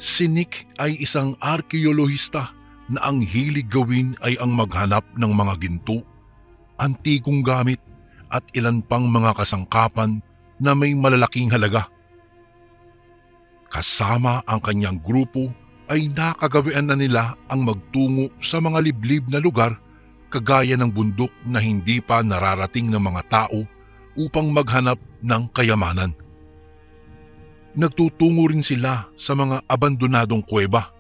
Si Nick ay isang arkeolohista na ang hilig gawin ay ang maghanap ng mga ginto, antikong gamit at ilan pang mga kasangkapan na may malalaking halaga. Kasama ang kanyang grupo ay nakagawian na nila ang magtungo sa mga liblib na lugar kagaya ng bundok na hindi pa nararating ng mga tao upang maghanap ng kayamanan. Nagtutungo rin sila sa mga abandonadong kuweba,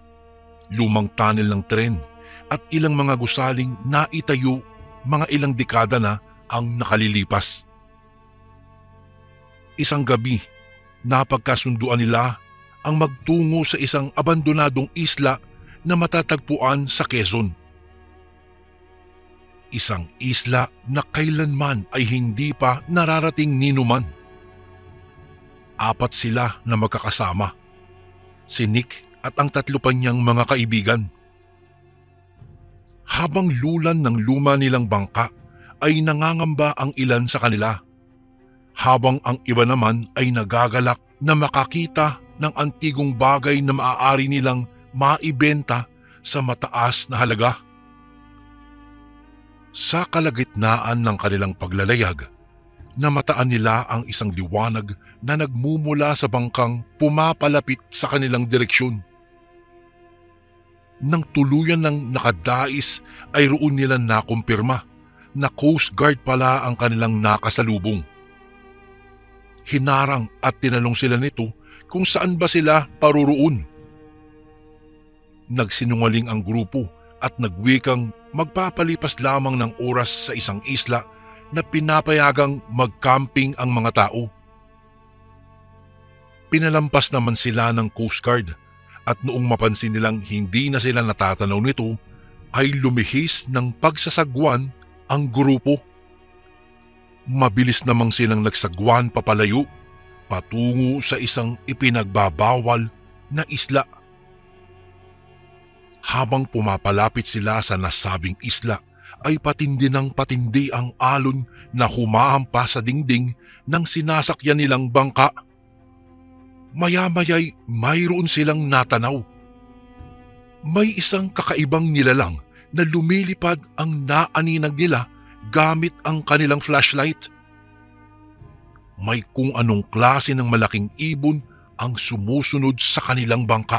lumang tunnel ng tren at ilang mga gusaling na itayo mga ilang dekada na ang nakalilipas. Isang gabi, napagkasunduan nila ang magtungo sa isang abandonadong isla na matatagpuan sa Quezon. Isang isla na kailanman ay hindi pa nararating ninuman. 4 sila na magkakasama, si Nick at ang 3 pa niyang mga kaibigan. Habang lulan ng luma nilang bangka ay nangangamba ang ilan sa kanila, habang ang iba naman ay nagagalak na makakita ng antigong bagay na maaari nilang maibenta sa mataas na halaga. Sa kalagitnaan ng kanilang paglalayag, namataan nila ang isang liwanag na nagmumula sa bangkang pumapalapit sa kanilang direksyon. Nang tuluyan ng nakadais ay roon nila nakumpirma na Coast Guard pala ang kanilang nakasalubong. Hinarang at tinanong sila nito kung saan ba sila paruroon. Nagsinungaling ang grupo at nagwikang magpapalipas lamang ng oras sa isang isla na pinapayagang mag-camping ang mga tao. Pinalampas naman sila ng Coast Guard at noong mapansin nilang hindi na sila natatanaw nito, ay lumihis ng pagsasagwan ang grupo. Mabilis namang silang nagsagwan papalayo, patungo sa isang ipinagbabawal na isla. Habang pumapalapit sila sa nasabing isla, ay patindi ng patindi ang alon na humahampas sa dingding ng sinasakyan nilang bangka. Maya-maya'y mayroon silang natanaw. May isang kakaibang nilalang na lumilipad ang naaninag nila gamit ang kanilang flashlight. May kung anong klase ng malaking ibon ang sumusunod sa kanilang bangka.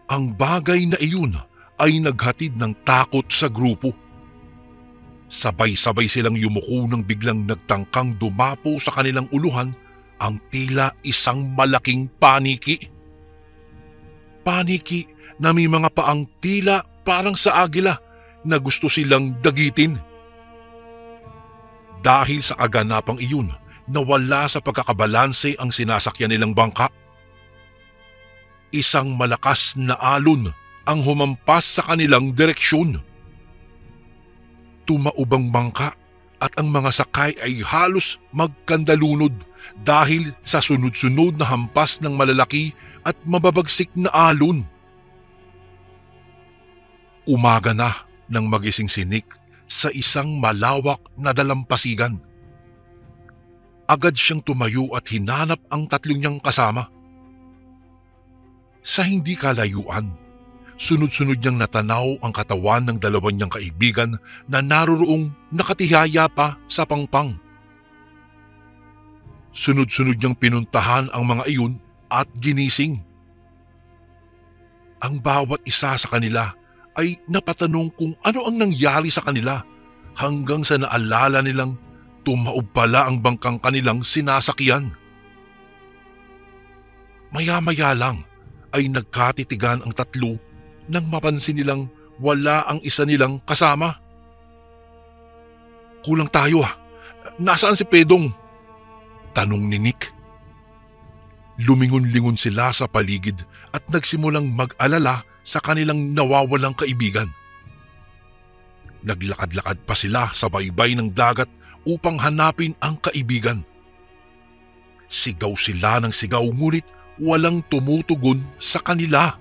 Ang bagay na iyon ay naghatid ng takot sa grupo. Sabay-sabay silang yumuko nang biglang nagtangkang dumapo sa kanilang uluhan ang tila isang malaking paniki. Paniki na may mga paang tila parang sa agila na gusto silang dagitin. Dahil sa kaganapang iyon, nawala sa pagkakabalanse ang sinasakyan nilang bangka. Isang malakas na alon ang humampas sa kanilang direksyon. Tumaubang bangka at ang mga sakay ay halos magkandalunod dahil sa sunod-sunod na hampas ng malalaki at mababagsik na alon. Umaga na nang magising si Nick sa isang malawak na dalampasigan. Agad siyang tumayo at hinanap ang 3 niyang kasama. Sa hindi kalayuan, sunod-sunod niyang natanaw ang katawan ng 2 niyang kaibigan na naroroong nakatihaya pa sa pangpang. Sunod-sunod niyang pinuntahan ang mga iyon at ginising. Ang bawat isa sa kanila ay napatanong kung ano ang nangyari sa kanila hanggang sa naalala nilang tumaob pala ang bangkang kanilang sinasakyan. Maya-maya lang ay nagkatitigan ang 3 nang mapansin nilang wala ang isa nilang kasama. "Kulang tayo ah. Nasaan si Pedong?" tanong ni Nick. Lumingon-lingon sila sa paligid at nagsimulang mag-alala sa kanilang nawawalang kaibigan. Naglakad-lakad pa sila sa baybay ng dagat upang hanapin ang kaibigan. Sigaw sila ng sigaw ngunit walang tumutugon sa kanila.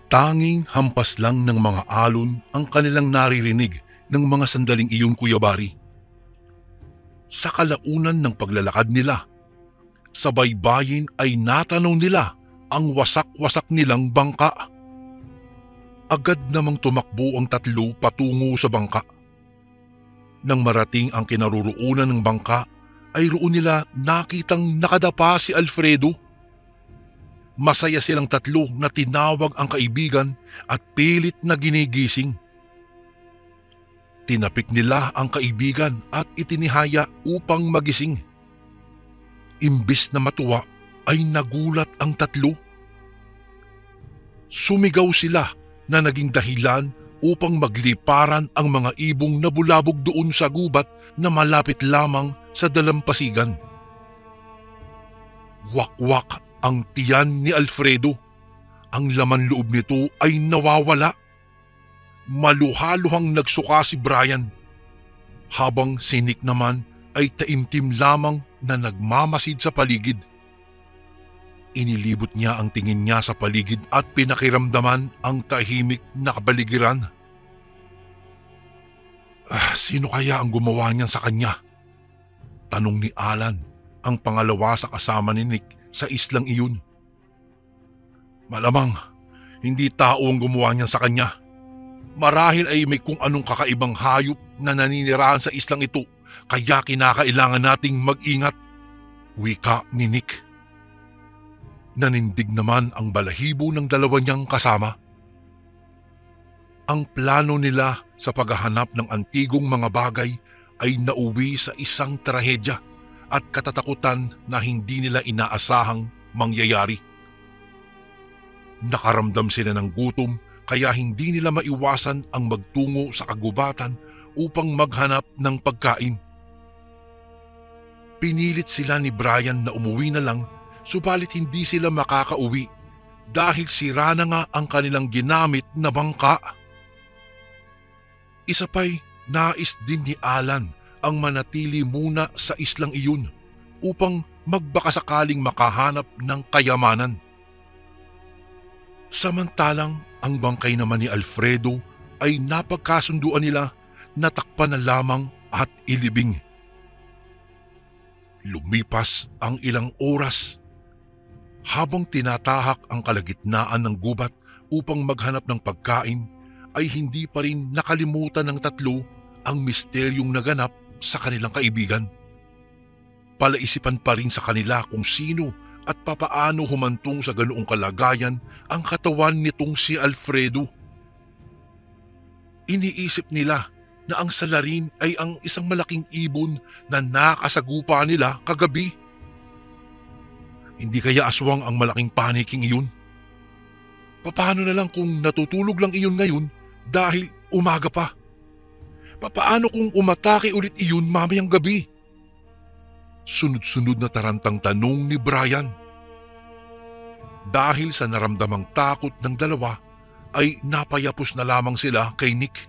Tanging hampas lang ng mga alon ang kanilang naririnig ng mga sandaling iyon, Kuya Bari. Sa kalaunan ng paglalakad nila, Sa baybayin ay natanaw nila ang wasak-wasak nilang bangka. Agad namang tumakbo ang tatlo patungo sa bangka. Nang marating ang kinaroroonan ng bangka, ay roon nila nakitang nakadapa si Alfredo. Masaya silang tatlo na tinawag ang kaibigan at pilit na ginigising. Tinapik nila ang kaibigan at itinihaya upang magising. Imbis na matuwa ay nagulat ang tatlo. Sumigaw sila na naging dahilan upang magliparan ang mga ibong na bulabog doon sa gubat na malapit lamang sa dalampasigan. Wakwak ang tiyan ni Alfredo. Ang laman loob nito ay nawawala. Maluhaluhang nagsuka si Brian, habang si Nick naman ay taimtim lamang na nagmamasid sa paligid. Inilibot niya ang tingin niya sa paligid at pinakiramdaman ang tahimik na kabaligiran. Sino kaya ang gumawa niyan sa kanya? Tanong ni Alan, ang pangalawa sa kasama ni Nick sa islang iyon. Malamang, hindi tao ang gumawa niyan sa kanya. Marahil ay may kung anong kakaibang hayop na naninirahan sa islang ito, kaya kinakailangan nating mag-ingat. Wika ni Nick. Nanindig naman ang balahibo ng dalawa niyang kasama. Ang plano nila sa paghahanap ng antigong mga bagay ay nauwi sa isang trahedya at katatakutan na hindi nila inaasahang mangyayari. Nakaramdam sila ng gutom kaya hindi nila maiwasan ang magtungo sa kagubatan upang maghanap ng pagkain. Pinilit sila ni Brian na umuwi na lang, subalit hindi sila makakauwi dahil sira na nga ang kanilang ginamit na bangka. Isa pa'y nais din ni Alan ang manatili muna sa islang iyon upang magbakasakaling makahanap ng kayamanan. Samantalang ang bangkay naman ni Alfredo ay napagkasunduan nila na takpan na lamang at ilibing. Lumipas ang ilang oras. Habang tinatahak ang kalagitnaan ng gubat upang maghanap ng pagkain, ay hindi pa rin nakalimutan ng tatlo ang misteryong naganap sa kanilang kaibigan. Palaisipan pa rin sa kanila kung sino at papaano humantong sa ganoong kalagayan ang katawan nitong si Alfredo. Iniisip nila na ang salarin ay ang isang malaking ibon na nakasagupa nila kagabi. Hindi kaya aswang ang malaking paniking iyon? Papaano na lang kung natutulog lang iyon ngayon dahil umaga pa? Papaano kung umatake ulit iyon mamayang gabi? Sunod-sunod na tarantang tanong ni Brian. Dahil sa naramdamang takot ng dalawa, ay napayapos na lamang sila kay Nick.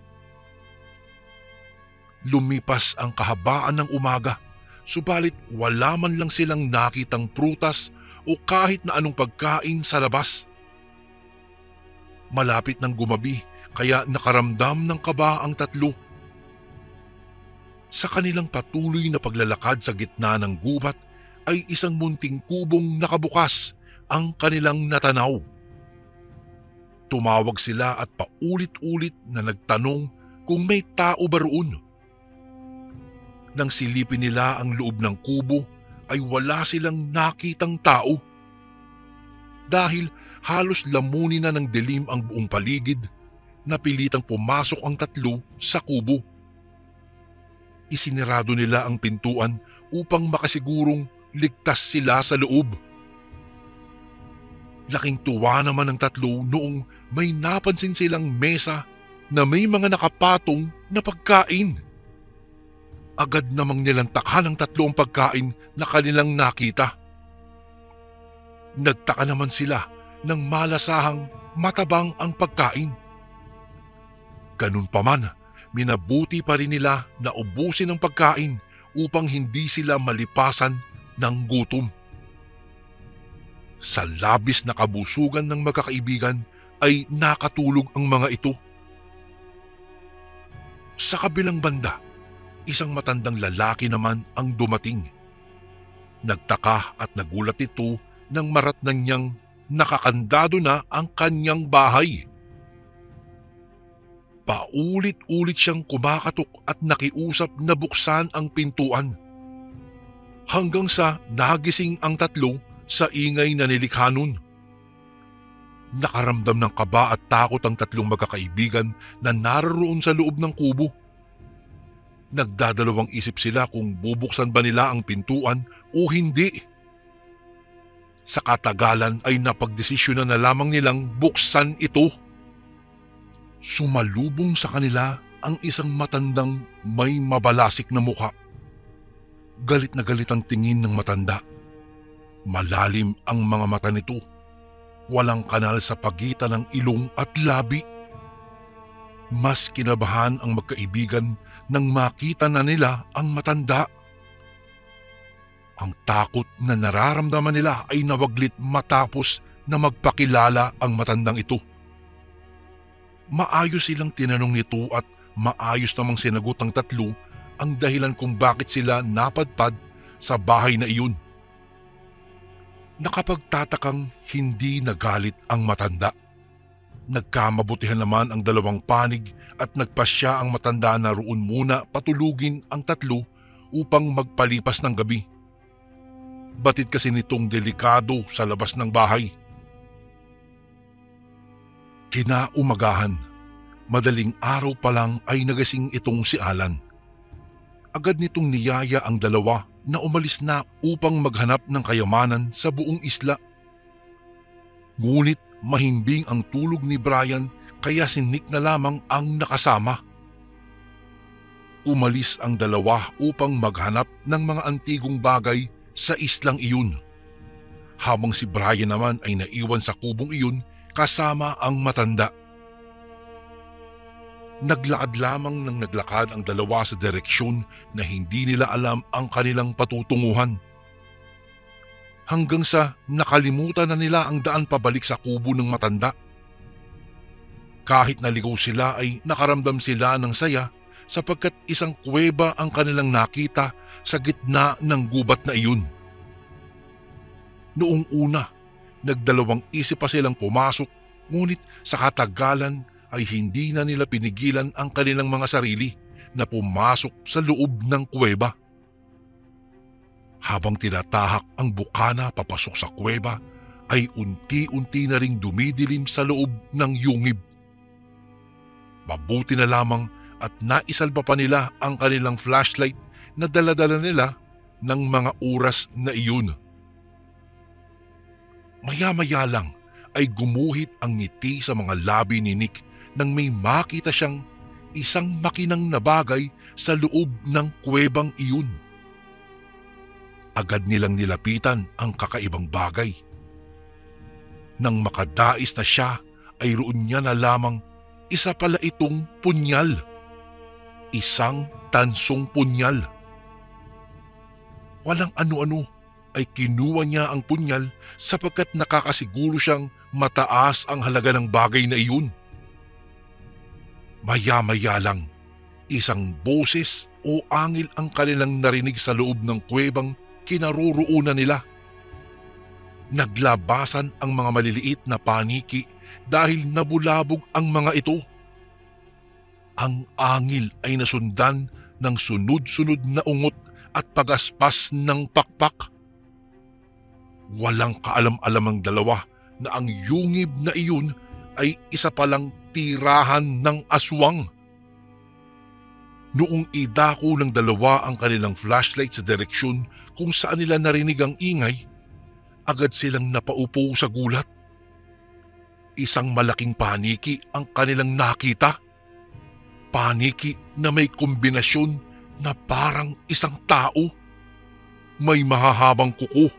Lumipas ang kahabaan ng umaga, subalit wala man lang silang nakitang prutas o kahit na anong pagkain sa labas. Malapit ng gumabi kaya nakaramdam ng kaba ang tatlo. Sa kanilang patuloy na paglalakad sa gitna ng gubat ay isang munting kubong nakabukas ang kanilang natanaw. Tumawag sila at paulit-ulit na nagtanong kung may tao ba roon. Nang silipin nila ang loob ng kubo ay wala silang nakitang tao. Dahil halos lamunin na ng dilim ang buong paligid, napilitang pumasok ang tatlo sa kubo. Isinirado nila ang pintuan upang makasigurong ligtas sila sa loob. Laking tuwa naman ng tatlo noong may napansin silang mesa na may mga nakapatong na pagkain. Agad namang nilantakhan ng tatlo ang pagkain na kanilang nakita. Nagtaka naman sila nang malasahang matabang ang pagkain. Ganun pa man, minabuti pa rin nila na ubusin ang pagkain upang hindi sila malipasan ng gutom. Sa labis na kabusugan ng magkakaibigan ay nakatulog ang mga ito. Sa kabilang banda, isang matandang lalaki naman ang dumating. Nagtaka at nagulat ito nang maratnan niyang nakakandado na ang kanyang bahay. Paulit-ulit siyang kumakatok at nakiusap na buksan ang pintuan. Hanggang sa nagising ang tatlo sa ingay na nilikha nun. Nakaramdam ng kaba at takot ang tatlong magkakaibigan na naroon sa loob ng kubo. Nagdadalawang isip sila kung bubuksan ba nila ang pintuan o hindi. Sa katagalan ay napagdesisyonan na lamang nilang buksan ito. Sumalubong sa kanila ang isang matandang may mabalasik na mukha. Galit na galit ang tingin ng matanda. Malalim ang mga mata nito. Walang kanal sa pagitan ng ilong at labi. Mas kinabahan ang magkaibigan nang makita na nila ang matanda. Ang takot na nararamdaman nila ay nawaglit matapos na magpakilala ang matandang ito. Maayos silang tinanong nito at maayos namang sinagot ang tatlo ang dahilan kung bakit sila napadpad sa bahay na iyon. Nakapagtatakang hindi nagalit ang matanda. Nagkamabutihan naman ang dalawang panig at nagpasya ang matanda na roon muna patulugin ang tatlo upang magpalipas ng gabi. Batid kasi nitong delikado sa labas ng bahay. Kinaumagahan, madaling araw pa lang ay nagising itong si Alan. Agad nitong niyaya ang dalawa na umalis na upang maghanap ng kayamanan sa buong isla. Ngunit mahimbing ang tulog ni Brian kaya si Nick na lamang ang nakasama. Umalis ang dalawa upang maghanap ng mga antigong bagay sa islang iyon. Habang si Brian naman ay naiwan sa kubong iyon kasama ang matanda. Naglakad lamang ng naglakad ang dalawa sa direksyon na hindi nila alam ang kanilang patutunguhan. Hanggang sa nakalimutan na nila ang daan pabalik sa kubo ng matanda. Kahit naligaw sila ay nakaramdam sila ng saya sapagkat isang kuweba ang kanilang nakita sa gitna ng gubat na iyon. Noong una, nagdalawang isip pa silang pumasok ngunit sa katagalan ay hindi na nila pinigilan ang kanilang mga sarili na pumasok sa loob ng kuweba. Habang tinatahak ang bukana papasok sa kuweba, ay unti-unti na ring dumidilim sa loob ng yungib. Mabuti na lamang at naisalba pa nila ang kanilang flashlight na dala-dala nila ng mga oras na iyon. Maya-maya lang ay gumuhit ang ngiti sa mga labi ni Nick nang may makita siyang isang makinang na bagay sa loob ng kuwebang iyon. Agad nilang nilapitan ang kakaibang bagay. Nang makadais na siya ay roon niya na lamang isa pala itong punyal. Isang tansong punyal. Walang ano-ano ay kinuha niya ang punyal sapagkat nakakasiguro siyang mataas ang halaga ng bagay na iyon. Maya-maya lang, isang boses o angil ang kanilang narinig sa loob ng kuwebang kinaroroonan nila. Naglabasan ang mga maliliit na paniki dahil nabulabog ang mga ito. Ang angil ay nasundan ng sunod-sunod na ungot at pagaspas ng pakpak. Walang kaalam-alam ang dalawa na ang yungib na iyon ay isa palang tirahan ng aswang. Noong idako ng dalawa ang kanilang flashlight sa direksyon kung saan nila narinig ang ingay, agad silang napaupo sa gulat. Isang malaking paniki ang kanilang nakita. Paniki na may kombinasyon na parang isang tao. May mahahabang kuko,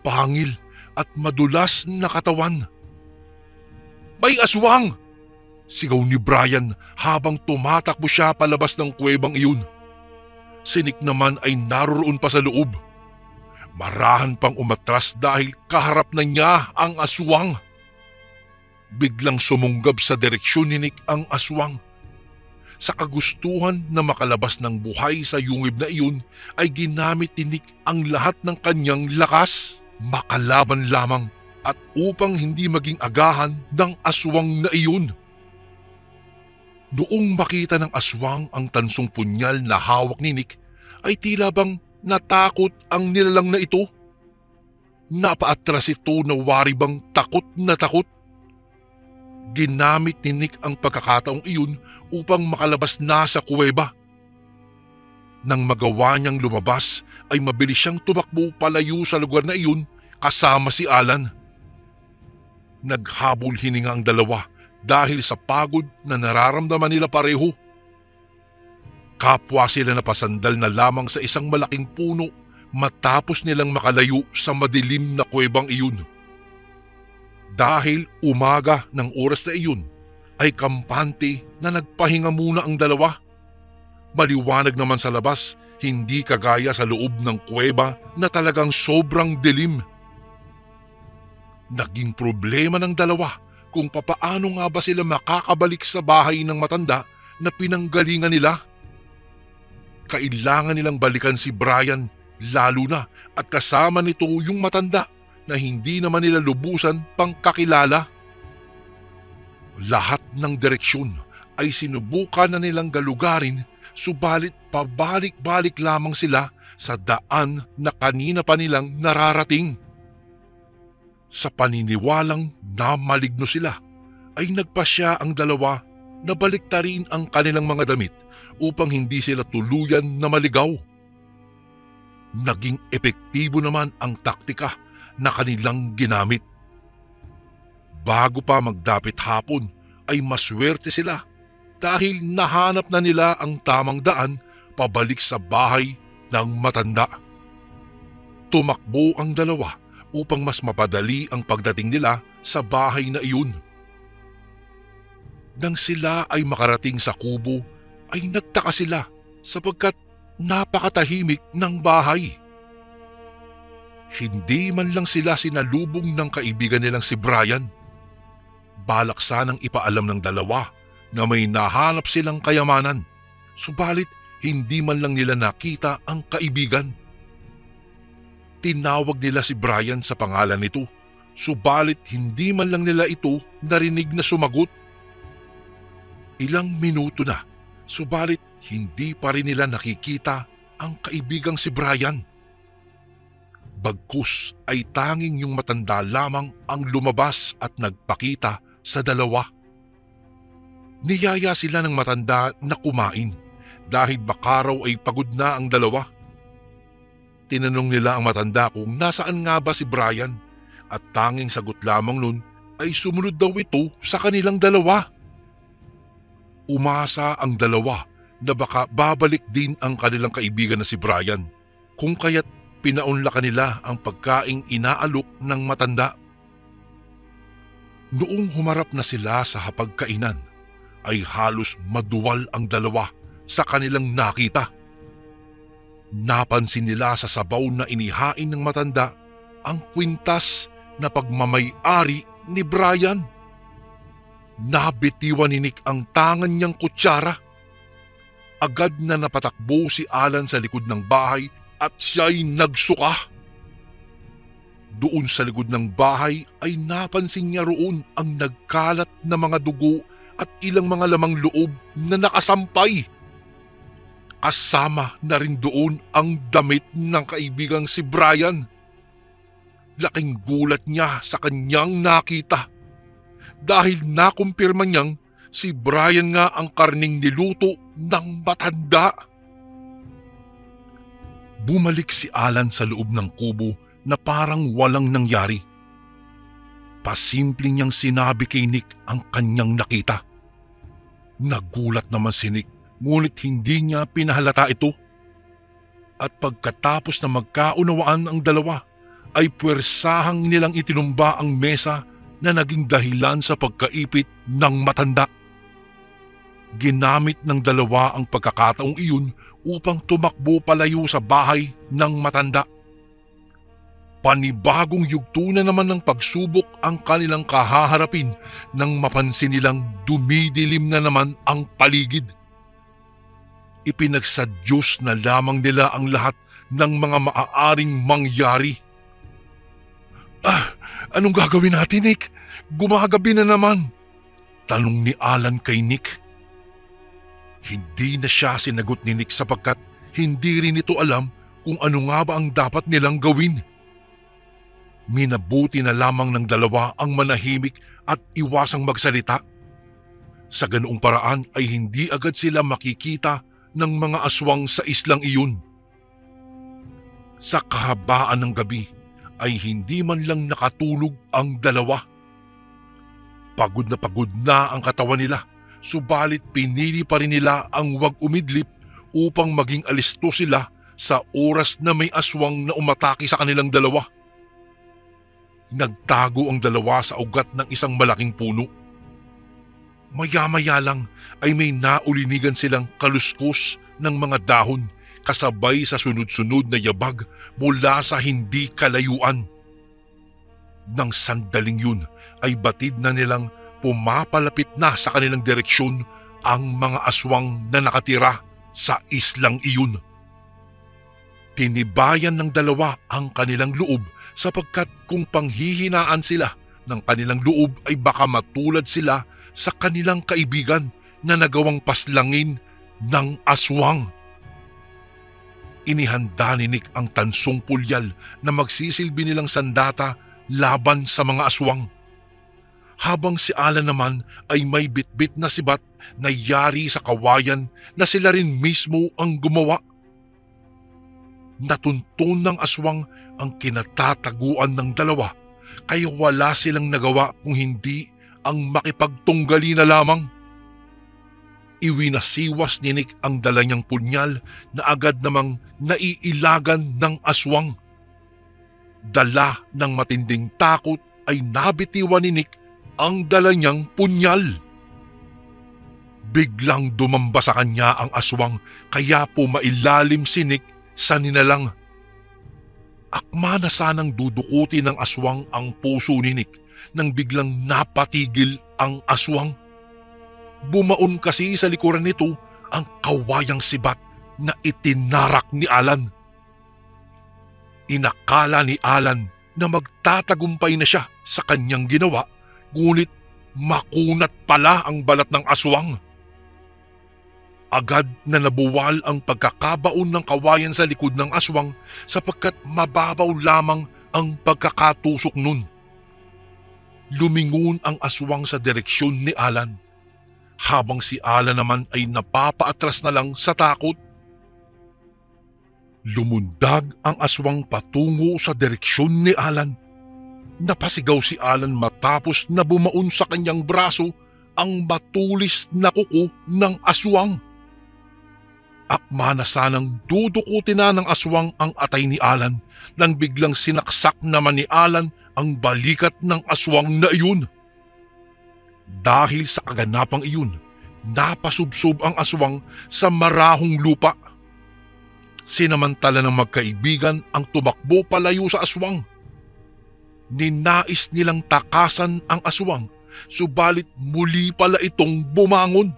pangil at madulas na katawan. May aswang! Sigaw ni Brian habang tumatakbo siya palabas ng kuwebang iyon. Si Nick naman ay naroon pa sa loob. Marahan pang umatras dahil kaharap na niya ang aswang. Biglang sumunggab sa direksyon ni Nick ang aswang. Sa kagustuhan na makalabas ng buhay sa yungib na iyon ay ginamit ni Nick ang lahat ng kanyang lakas, makalaban lamang at upang hindi maging agahan ng aswang na iyon. Noong makita ng aswang ang tansong punyal na hawak ni Nick ay tila bang natakot ang nilalang na ito. Napaatras ito na wari bang takot na takot. Ginamit ni Nick ang pagkakataong iyon upang makalabas na sa kuweba. Nang magawa niyang lumabas ay mabilis siyang tumakbo palayo sa lugar na iyon kasama si Alan. Naghabol hininga ang dalawa dahil sa pagod na nararamdaman nila pareho. Kapwa sila napasandal na lamang sa isang malaking puno matapos nilang makalayo sa madilim na kuwebang iyon. Dahil umaga ng oras na iyon ay kampante na nagpahinga muna ang dalawa. Maliwanag naman sa labas, hindi kagaya sa loob ng kuweba na talagang sobrang dilim. Naging problema ng dalawa kung papaano nga ba sila makakabalik sa bahay ng matanda na pinanggalingan nila. Kailangan nilang balikan si Brian lalo na at kasama nito yung matanda na hindi naman nila lubusan pang kakilala. Lahat ng direksyon ay sinubukan na nilang galugarin, subalit pabalik-balik lamang sila sa daan na kanina pa nilang nararating. Sa paniniwalang na maligno sila, ay nagpasya ang dalawa na baliktarin ang kanilang mga damit upang hindi sila tuluyan na maligaw. Naging epektibo naman ang taktika na kanilang ginamit. Bago pa magdapit hapon ay maswerte sila dahil nahanap na nila ang tamang daan pabalik sa bahay ng matanda. Tumakbo ang dalawa upang mas mapadali ang pagdating nila sa bahay na iyon. Nang sila ay makarating sa kubo ay nagtaka sila sapagkat napakatahimik ng bahay. Hindi man lang sila sinalubong ng kaibigan nilang si Brian. Balak sanang ipaalam ng dalawa na may nahanap silang kayamanan, subalit hindi man lang nila nakita ang kaibigan. Tinawag nila si Brian sa pangalan nito, subalit hindi man lang nila ito narinig na sumagot. Ilang minuto na, subalit hindi pa rin nila nakikita ang kaibigang si Brian. Bagkus ay tanging yung matanda lamang ang lumabas at nagpakita sa dalawa. Niyaya sila ng matanda na kumain dahil baka raw ay pagod na ang dalawa. Tinanong nila ang matanda kung nasaan nga ba si Brian at tanging sagot lamang nun ay sumunod daw ito sa kanilang dalawa. Umasa ang dalawa na baka babalik din ang kanilang kaibigan na si Brian, kung kaya't pinaunlakan nila ang pagkaing inaalok ng matanda. Noong humarap na sila sa hapagkainan, ay halos maduwal ang dalawa sa kanilang nakita. Napansin nila sa sabaw na inihain ng matanda ang kwintas na pagmamay-ari ni Brian. Nabitiwan ni Nick ang tangan niyang kutsara. Agad na napatakbo si Alan sa likod ng bahay at siya'y nagsuka. Doon sa likod ng bahay ay napansin niya roon ang nagkalat na mga dugo at ilang mga lamang loob na nakasampay. Kasama na rin doon ang damit ng kaibigang si Brian. Laking gulat niya sa kanyang nakita dahil nakumpirma niyang si Brian nga ang karning niluto ng matanda. Bumalik si Alan sa loob ng kubo na parang walang nangyari. Pasimple niyang sinabi kay Nick ang kanyang nakita. Nagulat naman si Nick, ngunit hindi niya pinahalata ito. At pagkatapos na magkaunawaan ang dalawa, ay puwersahang nilang itinumba ang mesa na naging dahilan sa pagkaipit ng matanda. Ginamit ng dalawa ang pagkakataong iyon upang tumakbo palayo sa bahay ng matanda. Panibagong yugto na naman ng pagsubok ang kanilang kahaharapin nang mapansin nilang dumidilim na naman ang paligid. Ipinagsadyos na lamang nila ang lahat ng mga maaaring mangyari. Anong gagawin natin, Nick? Gumagabi na naman. Tanong ni Alan kay Nick. Hindi na siya sinagot ni Nick sapagkat hindi rin ito alam kung ano nga ba ang dapat nilang gawin. Minabuti na lamang ng dalawa ang manahimik at iwasang magsalita. Sa ganoong paraan ay hindi agad sila makikita ng mga aswang sa islang iyon. Sa kahabaan ng gabi ay hindi man lang nakatulog ang dalawa. Pagod na ang katawan nila, subalit pinili pa rin nila ang huwag umidlip upang maging alisto sila sa oras na may aswang na umatake sa kanilang dalawa. Nagtago ang dalawa sa ugat ng isang malaking puno. Maya-maya lang ay may naulinigan silang kaluskos ng mga dahon kasabay sa sunod-sunod na yabag mula sa hindi kalayuan. Nang sandaling yun ay batid na nilang pumapalapit na sa kanilang direksyon ang mga aswang na nakatira sa islang iyon. Tinibayan ng dalawa ang kanilang loob sapagkat kung panghihinaan sila ng kanilang loob ay baka matulad sila sa kanilang kaibigan na nagawang paslangin ng aswang. Inihanda ni Nick ang tansong pulyal na magsisilbi nilang sandata laban sa mga aswang. Habang si Alan naman ay may bitbit na sibat na yari sa kawayan na sila rin mismo ang gumawa. Natuntun ng aswang ang kinatataguan ng dalawa kaya wala silang nagawa kung hindi ang makipagtunggali na lamang. Iwinasiwas ni Nick ang dala niyang punyal na agad namang naiilagan ng aswang. Dala ng matinding takot ay nabitiwan ni Nick ang dala niyang punyal. Biglang dumamba sa kanya ang aswang kaya pumailalim si Nick sa ninalang. Akma na sanang dudukutin ng aswang ang puso ni Nick nang biglang napatigil ang aswang. Bumaon kasi sa likuran nito ang kawayang sibat na itinarak ni Alan. Inakala ni Alan na magtatagumpay na siya sa kanyang ginawa, ngunit makunat pala ang balat ng aswang. Agad na nabuwal ang pagkakabaon ng kawayan sa likod ng aswang sapagkat mababaw lamang ang pagkakatusok nun. Lumingon ang aswang sa direksyon ni Alan, habang si Alan naman ay napapaatras na lang sa takot. Lumundag ang aswang patungo sa direksyon ni Alan. Napasigaw si Alan matapos na bumaon sa kanyang braso ang matulis na kuko ng aswang. Akma na sanang dudukutin na ng aswang ang atay ni Alan nang biglang sinaksak naman ni Alan ang balikat ng aswang na iyon. Dahil sa kaganapang iyon, napasubsob ang aswang sa marahong lupa. Sinamantala ng magkaibigan ang tumakbo palayo sa aswang. Ninais nilang takasan ang aswang, subalit muli pala itong bumangon.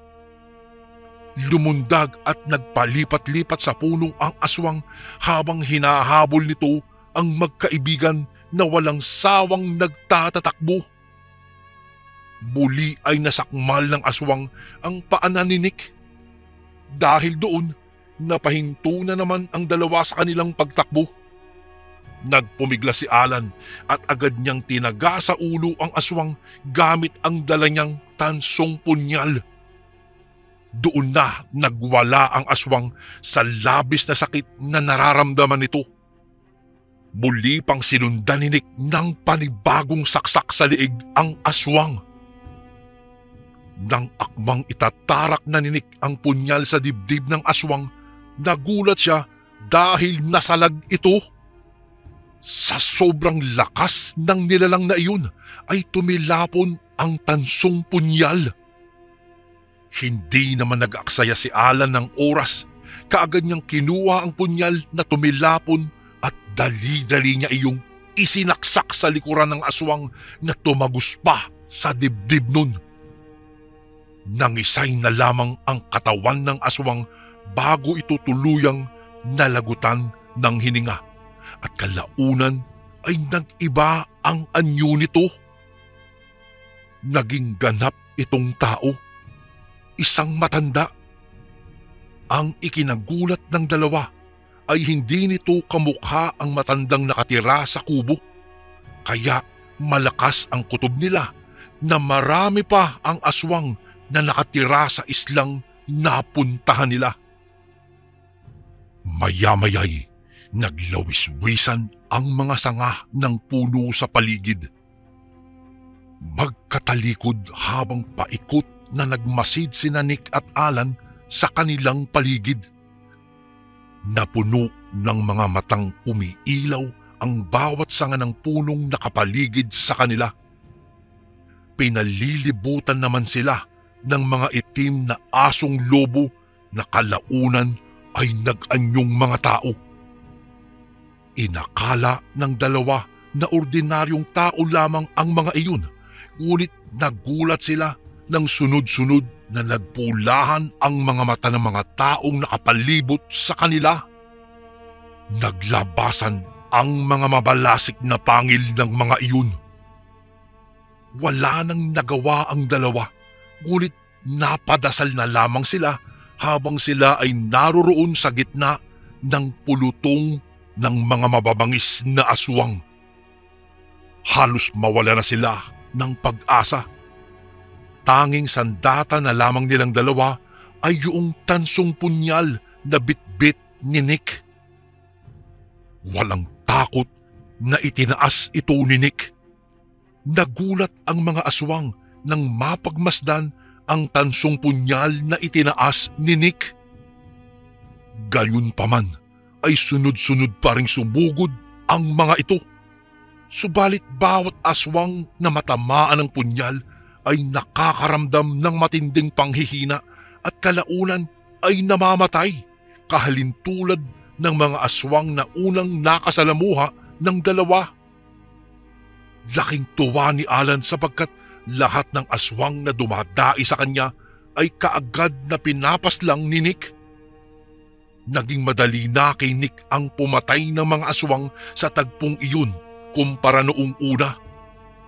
Lumundag at nagpalipat-lipat sa punong ang aswang habang hinahabol nito ang magkaibigan na walang sawang nagtatatakbo. Muli ay nasakmal ng aswang ang paanan ni Nick. Dahil doon, napahinto na naman ang dalawa sa kanilang pagtakbo. Nagpumigla si Alan at agad niyang tinaga sa ulo ang aswang gamit ang dala niyang tansong punyal. Doon na nagwala ang aswang sa labis na sakit na nararamdaman nito. Muli pang sinundan ni Nick ng panibagong saksak sa liig ang aswang. Nang akmang itatarak na ni Nick ang punyal sa dibdib ng aswang, nagulat siya dahil nasalag ito. Sa sobrang lakas ng nilalang na iyon ay tumilapon ang tansong punyal. Hindi naman nag-aksaya si Alan ng oras. Kaagad niyang kinuha ang punyal na tumilapon at dali-dali niya iyong isinaksak sa likuran ng aswang na tumagos pa sa dibdib nun. Nangisay na lamang ang katawan ng aswang bago ito tuluyang nalagutan ng hininga at kalaunan ay nag-iba ang anyo nito. Naging ganap itong tao, isang matanda. Ang ikinagulat ng dalawa ay hindi nito kamukha ang matandang nakatira sa kubo. Kaya malakas ang kutob nila na marami pa ang aswang na nakatira sa islang napuntahan nila. Maya-maya'y naglawis-wisan ang mga sanga ng puno sa paligid. Magkatalikod habang paikot na nagmasid sina Nick at Alan sa kanilang paligid. Napuno ng mga matang umiilaw ang bawat sanga ng punong nakapaligid sa kanila. Pinalilibutan naman sila ng mga itim na asong lobo na kalaunan ay nag-anyong mga tao. Inakala ng dalawa na ordinaryong tao lamang ang mga iyon, ngunit nagulat sila nang sunod-sunod na nagpulahan ang mga mata ng mga taong nakapalibot sa kanila. Naglabasan ang mga mabalasik na pangil ng mga iyon. Wala nang nagawa ang dalawa, ngunit napadasal na lamang sila habang sila ay naroroon sa gitna ng pulutong ng mga mababangis na aswang. Halos mawala na sila ng pag-asa. Tanging sandata na lamang nilang dalawa ay yung tansong punyal na bitbit ni Nick. Walang takot na itinaas ito ni Nick. Nagulat ang mga aswang nang mapagmasdan ang tansong punyal na itinaas ni Nick. Gayunpaman ay sunod-sunod pa ring sumugod ang mga ito. Subalit bawat aswang na matamaan ng punyal ay nakakaramdam ng matinding panghihina at kalaunan ay namamatay, kahalintulad ng mga aswang na unang nakasalamuha ng dalawa. Laking tuwa ni Alan sapagkat lahat ng aswang na dumadai sa kanya ay kaagad na pinapaslang ni Nick. Naging madali na kay Nick ang pumatay ng mga aswang sa tagpong iyon kumpara noong una,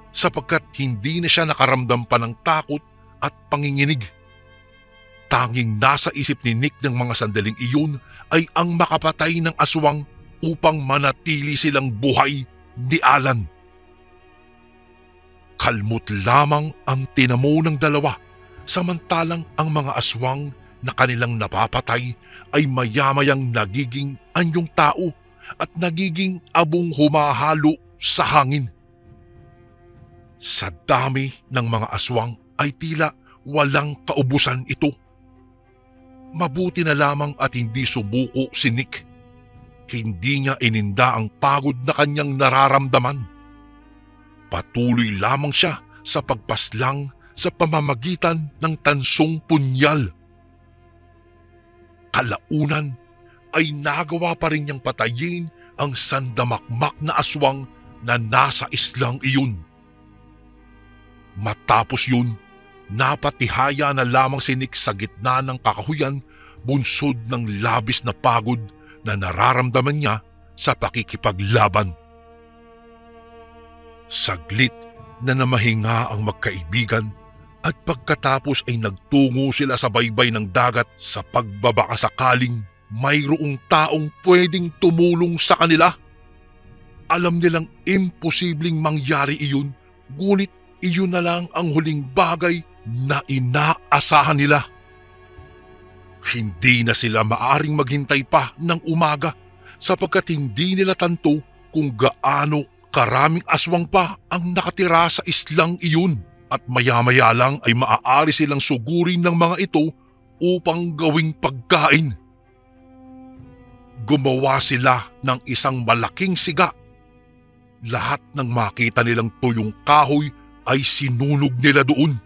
sapagkat hindi na siya nakaramdam pa ng takot at panginginig. Tanging nasa isip ni Nick ng mga sandaling iyon ay ang makapatay ng aswang upang manatili silang buhay ni Alan. Kalmot lamang ang tinamo ng dalawa, samantalang ang mga aswang na kanilang napapatay ay maya-mayang nagiging anyong tao at nagiging abong humahalo sa hangin. Sa dami ng mga aswang ay tila walang kaubusan ito. Mabuti na lamang at hindi sumuko si Nick. Hindi niya ininda ang pagod na kanyang nararamdaman. Patuloy lamang siya sa pagpaslang sa pamamagitan ng tansong punyal. Kalaunan ay nagawa pa rin niyang patayin ang sandamakmak na aswang na nasa islang iyon. Matapos yun, napatihaya na lamang si Nick sa gitna ng kakahuyan, bunsod ng labis na pagod na nararamdaman niya sa pakikipaglaban. Saglit na namahinga ang magkaibigan at pagkatapos ay nagtungo sila sa baybay ng dagat sa pagbabaka sakaling mayroong taong pwedeng tumulong sa kanila. Alam nilang imposibleng mangyari iyon, ngunit iyon na lang ang huling bagay na inaasahan nila. Hindi na sila maaring maghintay pa ng umaga sapagkat hindi nila tanto kung gaano karaming aswang pa ang nakatira sa islang iyon at maya-maya lang ay maaari silang sugurin ng mga ito upang gawing pagkain. Gumawa sila ng isang malaking siga. Lahat ng makita nilang tuyong kahoy ay sinunog nila doon.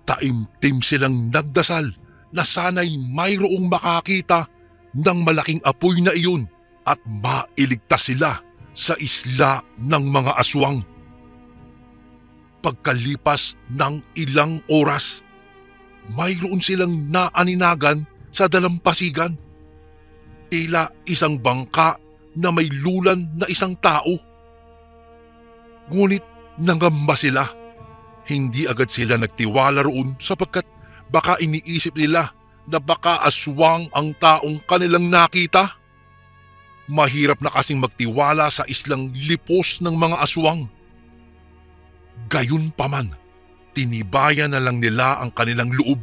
Taimtim silang nagdasal na sana'y mayroong makakita ng malaking apoy na iyon at mailigtas sila sa isla ng mga aswang. Pagkalipas ng ilang oras, mayroon silang naaninagan sa dalampasigan. Tila isang bangka na may lulan na isang tao. Ngunit nangamba sila. Hindi agad sila nagtiwala roon sapagkat baka iniisip nila na baka aswang ang taong kanilang nakita. Mahirap na kasing magtiwala sa islang lipos ng mga aswang. Gayunpaman, tinibayan na lang nila ang kanilang loob.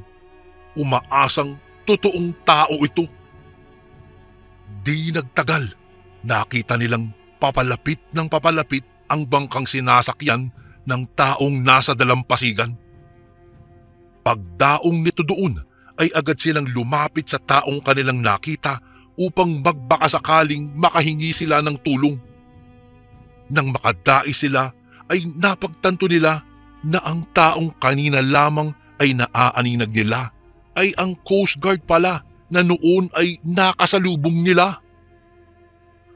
Umaasang totoong tao ito. Di nagtagal, nakita nilang papalapit ng papalapit ang bangkang sinasakyan ng taong nasa dalampasigan. Pagdaong nito doon ay agad silang lumapit sa taong kanilang nakita upang magbakasakaling makahingi sila ng tulong. Nang makadais sila ay napagtanto nila na ang taong kanina lamang ay naaaninag nila ay ang Coast Guard pala na noon ay nakasalubong nila.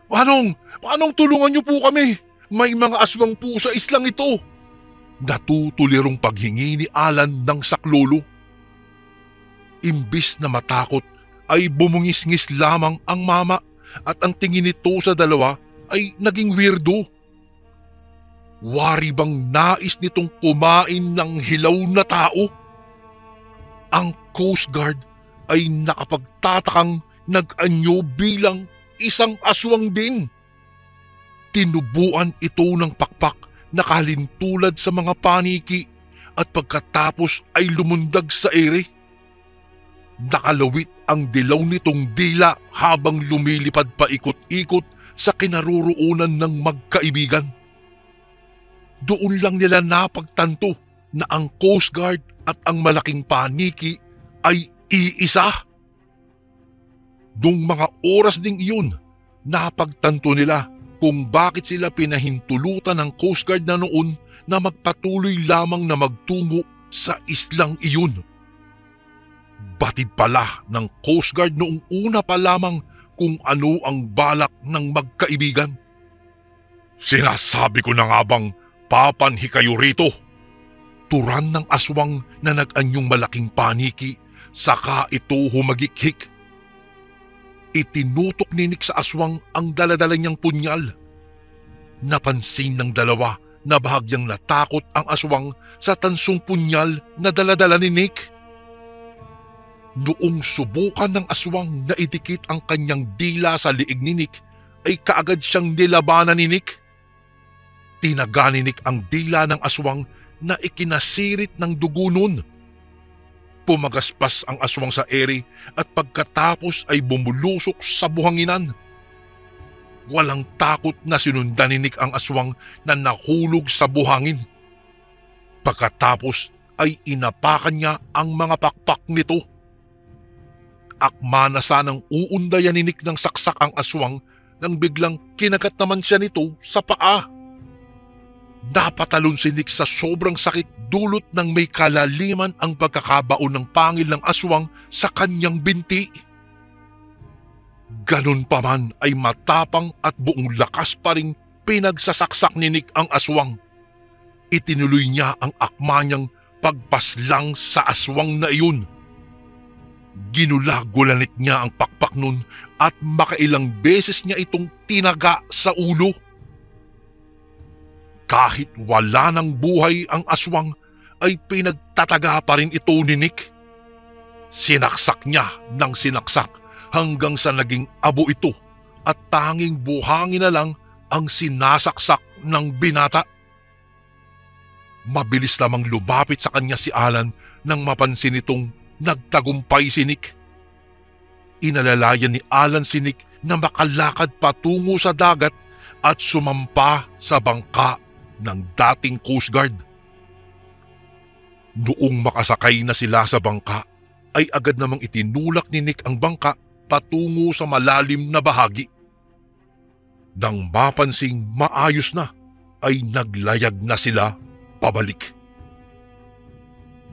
Manong tulungan niyo po kami? May mga aswang po sa islang ito. Natutulirong paghingi ni Alan ng saklolo. Imbis na matakot ay bumungis-ngis lamang ang mama at ang tingin nito sa dalawa ay naging weirdo. Wari bang nais nitong kumain ng hilaw na tao? Ang Coast Guard ay nakapagtatakang nag-anyo bilang isang aswang din. Tinubuan ito ng pakpak na kalintulad sa mga paniki at pagkatapos ay lumundag sa ere. Nakalawit ang dilaw nitong dila habang lumilipad paikot-ikot sa kinaroroonan ng magkaibigan. Doon lang nila napagtanto na ang Coast Guard at ang malaking paniki ay iisa. Noong mga oras ding iyon, napagtanto nila kung bakit sila pinahintulutan ng Coast Guard na noon na magpatuloy lamang na magtungo sa islang iyon. Batid pala ng Coast Guard noong una pa lamang kung ano ang balak ng magkaibigan. Sinasabi ko na nga bang papanhi kayo rito? Turan ng aswang na nag-anyong malaking paniki, saka ito humagikhik. Itinutok ni Nick sa aswang ang daladala niyang punyal. Napansin ng dalawa na bahagyang natakot ang aswang sa tansong punyal na daladala ni Nick. Noong subukan ng aswang na idikit ang kanyang dila sa liig ni Nick, ay kaagad siyang nilabanan ni Nick. Tinaga ni Nick ang dila ng aswang na ikinasirit ng dugo nun. Pumagaspas ang aswang sa ere at pagkatapos ay bumulusok sa buhanginan. Walang takot na sinundan ni Nick ang aswang na nahulog sa buhangin. Pagkatapos ay inapakan niya ang mga pakpak nito. Akma na sanang uundayan ni Nick ng saksak ang aswang nang biglang kinagat naman siya nito sa paa. Napatalon si Nick sa sobrang sakit dulot ng may kalaliman ang pagkakabaon ng pangil ng aswang sa kanyang binti. Ganun pa man ay matapang at buong lakas pa ring pinagsasaksak ni Nick ang aswang. Itinuloy niya ang akma niyang pagpaslang sa aswang na iyon. Ginula-gulanit niya ang pakpak nun at makailang beses niya itong tinaga sa ulo. Kahit wala ng buhay ang aswang, ay pinagtataga pa rin ito ni Nick. Sinaksak niya ng sinaksak hanggang sa naging abo ito at tanging buhangin na lang ang sinasaksak ng binata. Mabilis lamang lumapit sa kanya si Alan nang mapansin itong nagtagumpay si Nick. Inalalayan ni Alan si Nick na makalakad patungo sa dagat at sumampa sa bangka ng dating Coast Guard. Noong makasakay na sila sa bangka, ay agad namang itinulak ni Nick ang bangka patungo sa malalim na bahagi. Nang mapansing maayos na, ay naglayag na sila pabalik.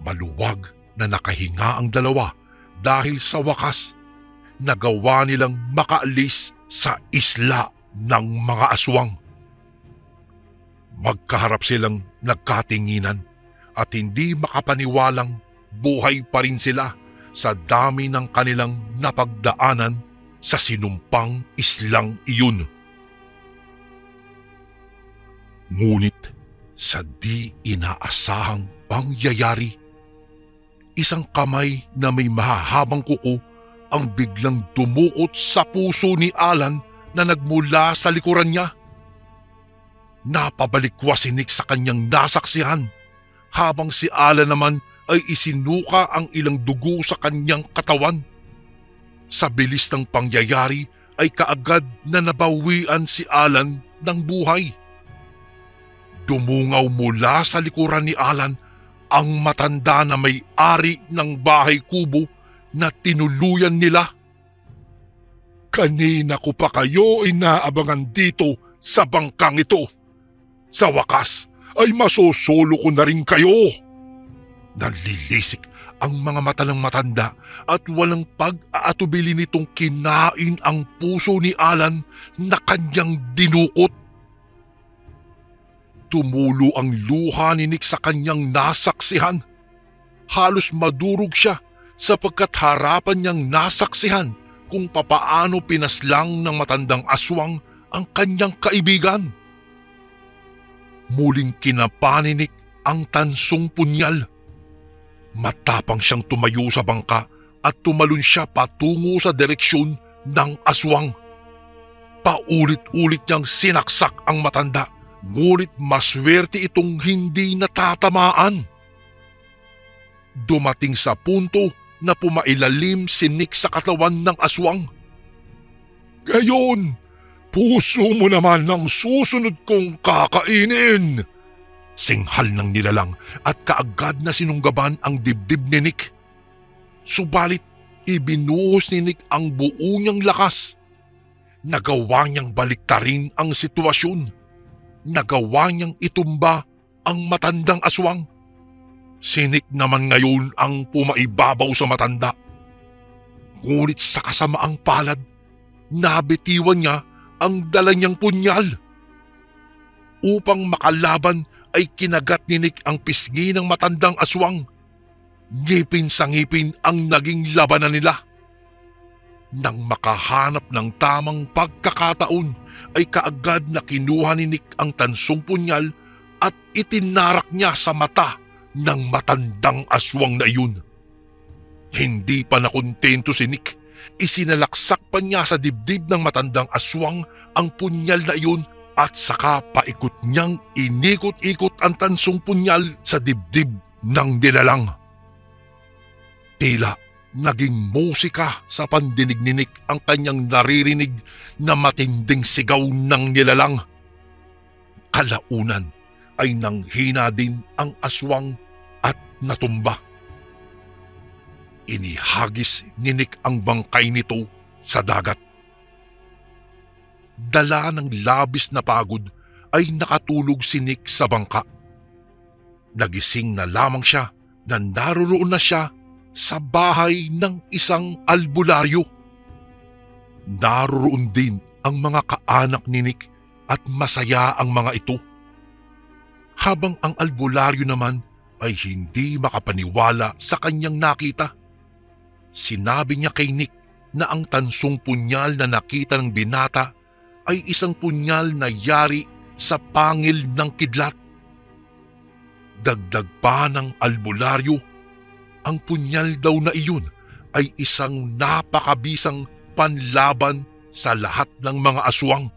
Maluwag na nakahinga ang dalawa dahil sa wakas, nagawa nilang makaalis sa isla ng mga aswang. Magkaharap silang nagkatinginan at hindi makapaniwalang buhay pa rin sila sa dami ng kanilang napagdaanan sa sinumpang islang iyon. Ngunit sa di inaasahang pangyayari, isang kamay na may mahahabang kuko ang biglang dumukot sa puso ni Alan na nagmula sa likuran niya. Napabalikwas si Nick sa kanyang nasaksihan, habang si Alan naman ay isinuka ang ilang dugo sa kanyang katawan. Sa bilis ng pangyayari ay kaagad na nabawian si Alan ng buhay. Dumungaw mula sa likuran ni Alan ang matanda na may-ari ng bahay kubo na tinuluyan nila. "Kanina ko pa kayo inaabangan dito sa bangkang ito. Sa wakas ay masosolo ko na rin kayo." Nalilisik ang mga mata ng matanda at walang pag-aatubili nitong kinain ang puso ni Alan na kanyang dinukot. Tumulo ang luha ni Nick sa kanyang nasaksihan. Halos madurog siya sapagkat harapan niyang nasaksihan kung papaano pinaslang ng matandang aswang ang kanyang kaibigan. Muling kinapa ni Nick ang tansong punyal. Matapang siyang tumayo sa bangka at tumalon siya patungo sa direksyon ng aswang. Paulit-ulit niyang sinaksak ang matanda, ngunit maswerte itong hindi natatamaan. Dumating sa punto na pumailalim si Nick sa katawan ng aswang. "Ngayon, puso mo naman ang susunod kong kakainin," singhal ng nilalang at kaagad na sinunggaban ang dibdib ni Nick. Subalit ibinuhos ni Nick ang buo niyang lakas. Nagawa niyang baliktarin ang sitwasyon. Nagawa niyang itumba ang matandang aswang. Si Nick naman ngayon ang pumaibabaw sa matanda. Ngunit sa kasamaang palad, nabitiwan niya ang dala niyang punyal. Upang makalaban ay kinagat ni Nick ang pisngi ng matandang aswang. Ngipin sa ngipin ang naging labanan nila. Nang makahanap ng tamang pagkakataon ay kaagad na kinuha ni Nick ang tansong punyal at itinarak niya sa mata ng matandang aswang na iyon. Hindi pa nakontento si Nick, isinalaksak pa niya sa dibdib ng matandang aswang ang punyal na iyon at saka paikot niyang inikot-ikot ang tansong punyal sa dibdib ng nilalang. Tila naging musika sa pandinig ni Nick ang kanyang naririnig na matinding sigaw ng nilalang. Kalaunan ay nanghina din ang aswang at natumba. Inihagis ni Nick ang bangkay nito sa dagat. Dala ng labis na pagod ay nakatulog si Nick sa bangka. Nagising na lamang siya na naroroon na siya sa bahay ng isang albularyo. Naroroon din ang mga kaanak ni Nick at masaya ang mga ito. Habang ang albularyo naman ay hindi makapaniwala sa kanyang nakita. Sinabi niya kay Nick na ang tansong punyal na nakita ng binata ay isang punyal na yari sa pangil ng kidlat. Dagdag pa ng albularyo, ang punyal daw na iyon ay isang napakabisang panlaban sa lahat ng mga aswang.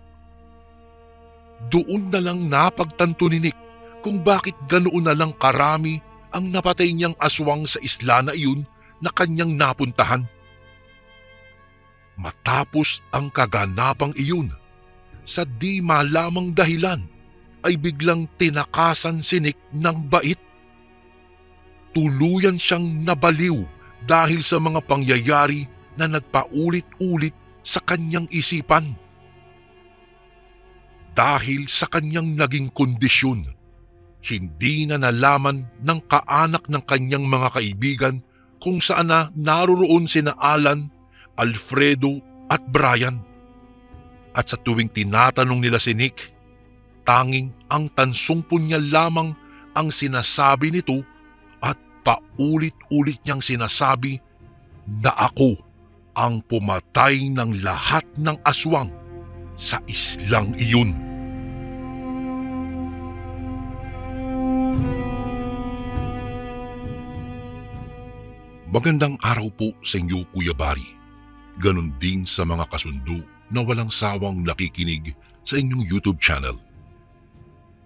Doon na lang napagtanto ni Nick kung bakit ganoon na lang karami ang napatay niyang aswang sa isla na iyon na kanyang napuntahan. Matapos ang kaganapang iyon, sa di malamang dahilan ay biglang tinakasan si Nick ng bait. Tuluyan siyang nabaliw dahil sa mga pangyayari na nagpaulit-ulit sa kanyang isipan. Dahil sa kanyang naging kondisyon, hindi na nalaman ng kaanak ng kanyang mga kaibigan kung saan na naroroon sina Alan, Alfredo at Brian. At sa tuwing tinatanong nila si Nick, tanging ang tansong punyal lamang ang sinasabi nito at paulit-ulit niyang sinasabi na ako ang pumatay ng lahat ng aswang sa islang iyon. Magandang araw po sa inyo, Kuya Bari. Ganon din sa mga kasundo na walang sawang nakikinig sa inyong YouTube channel.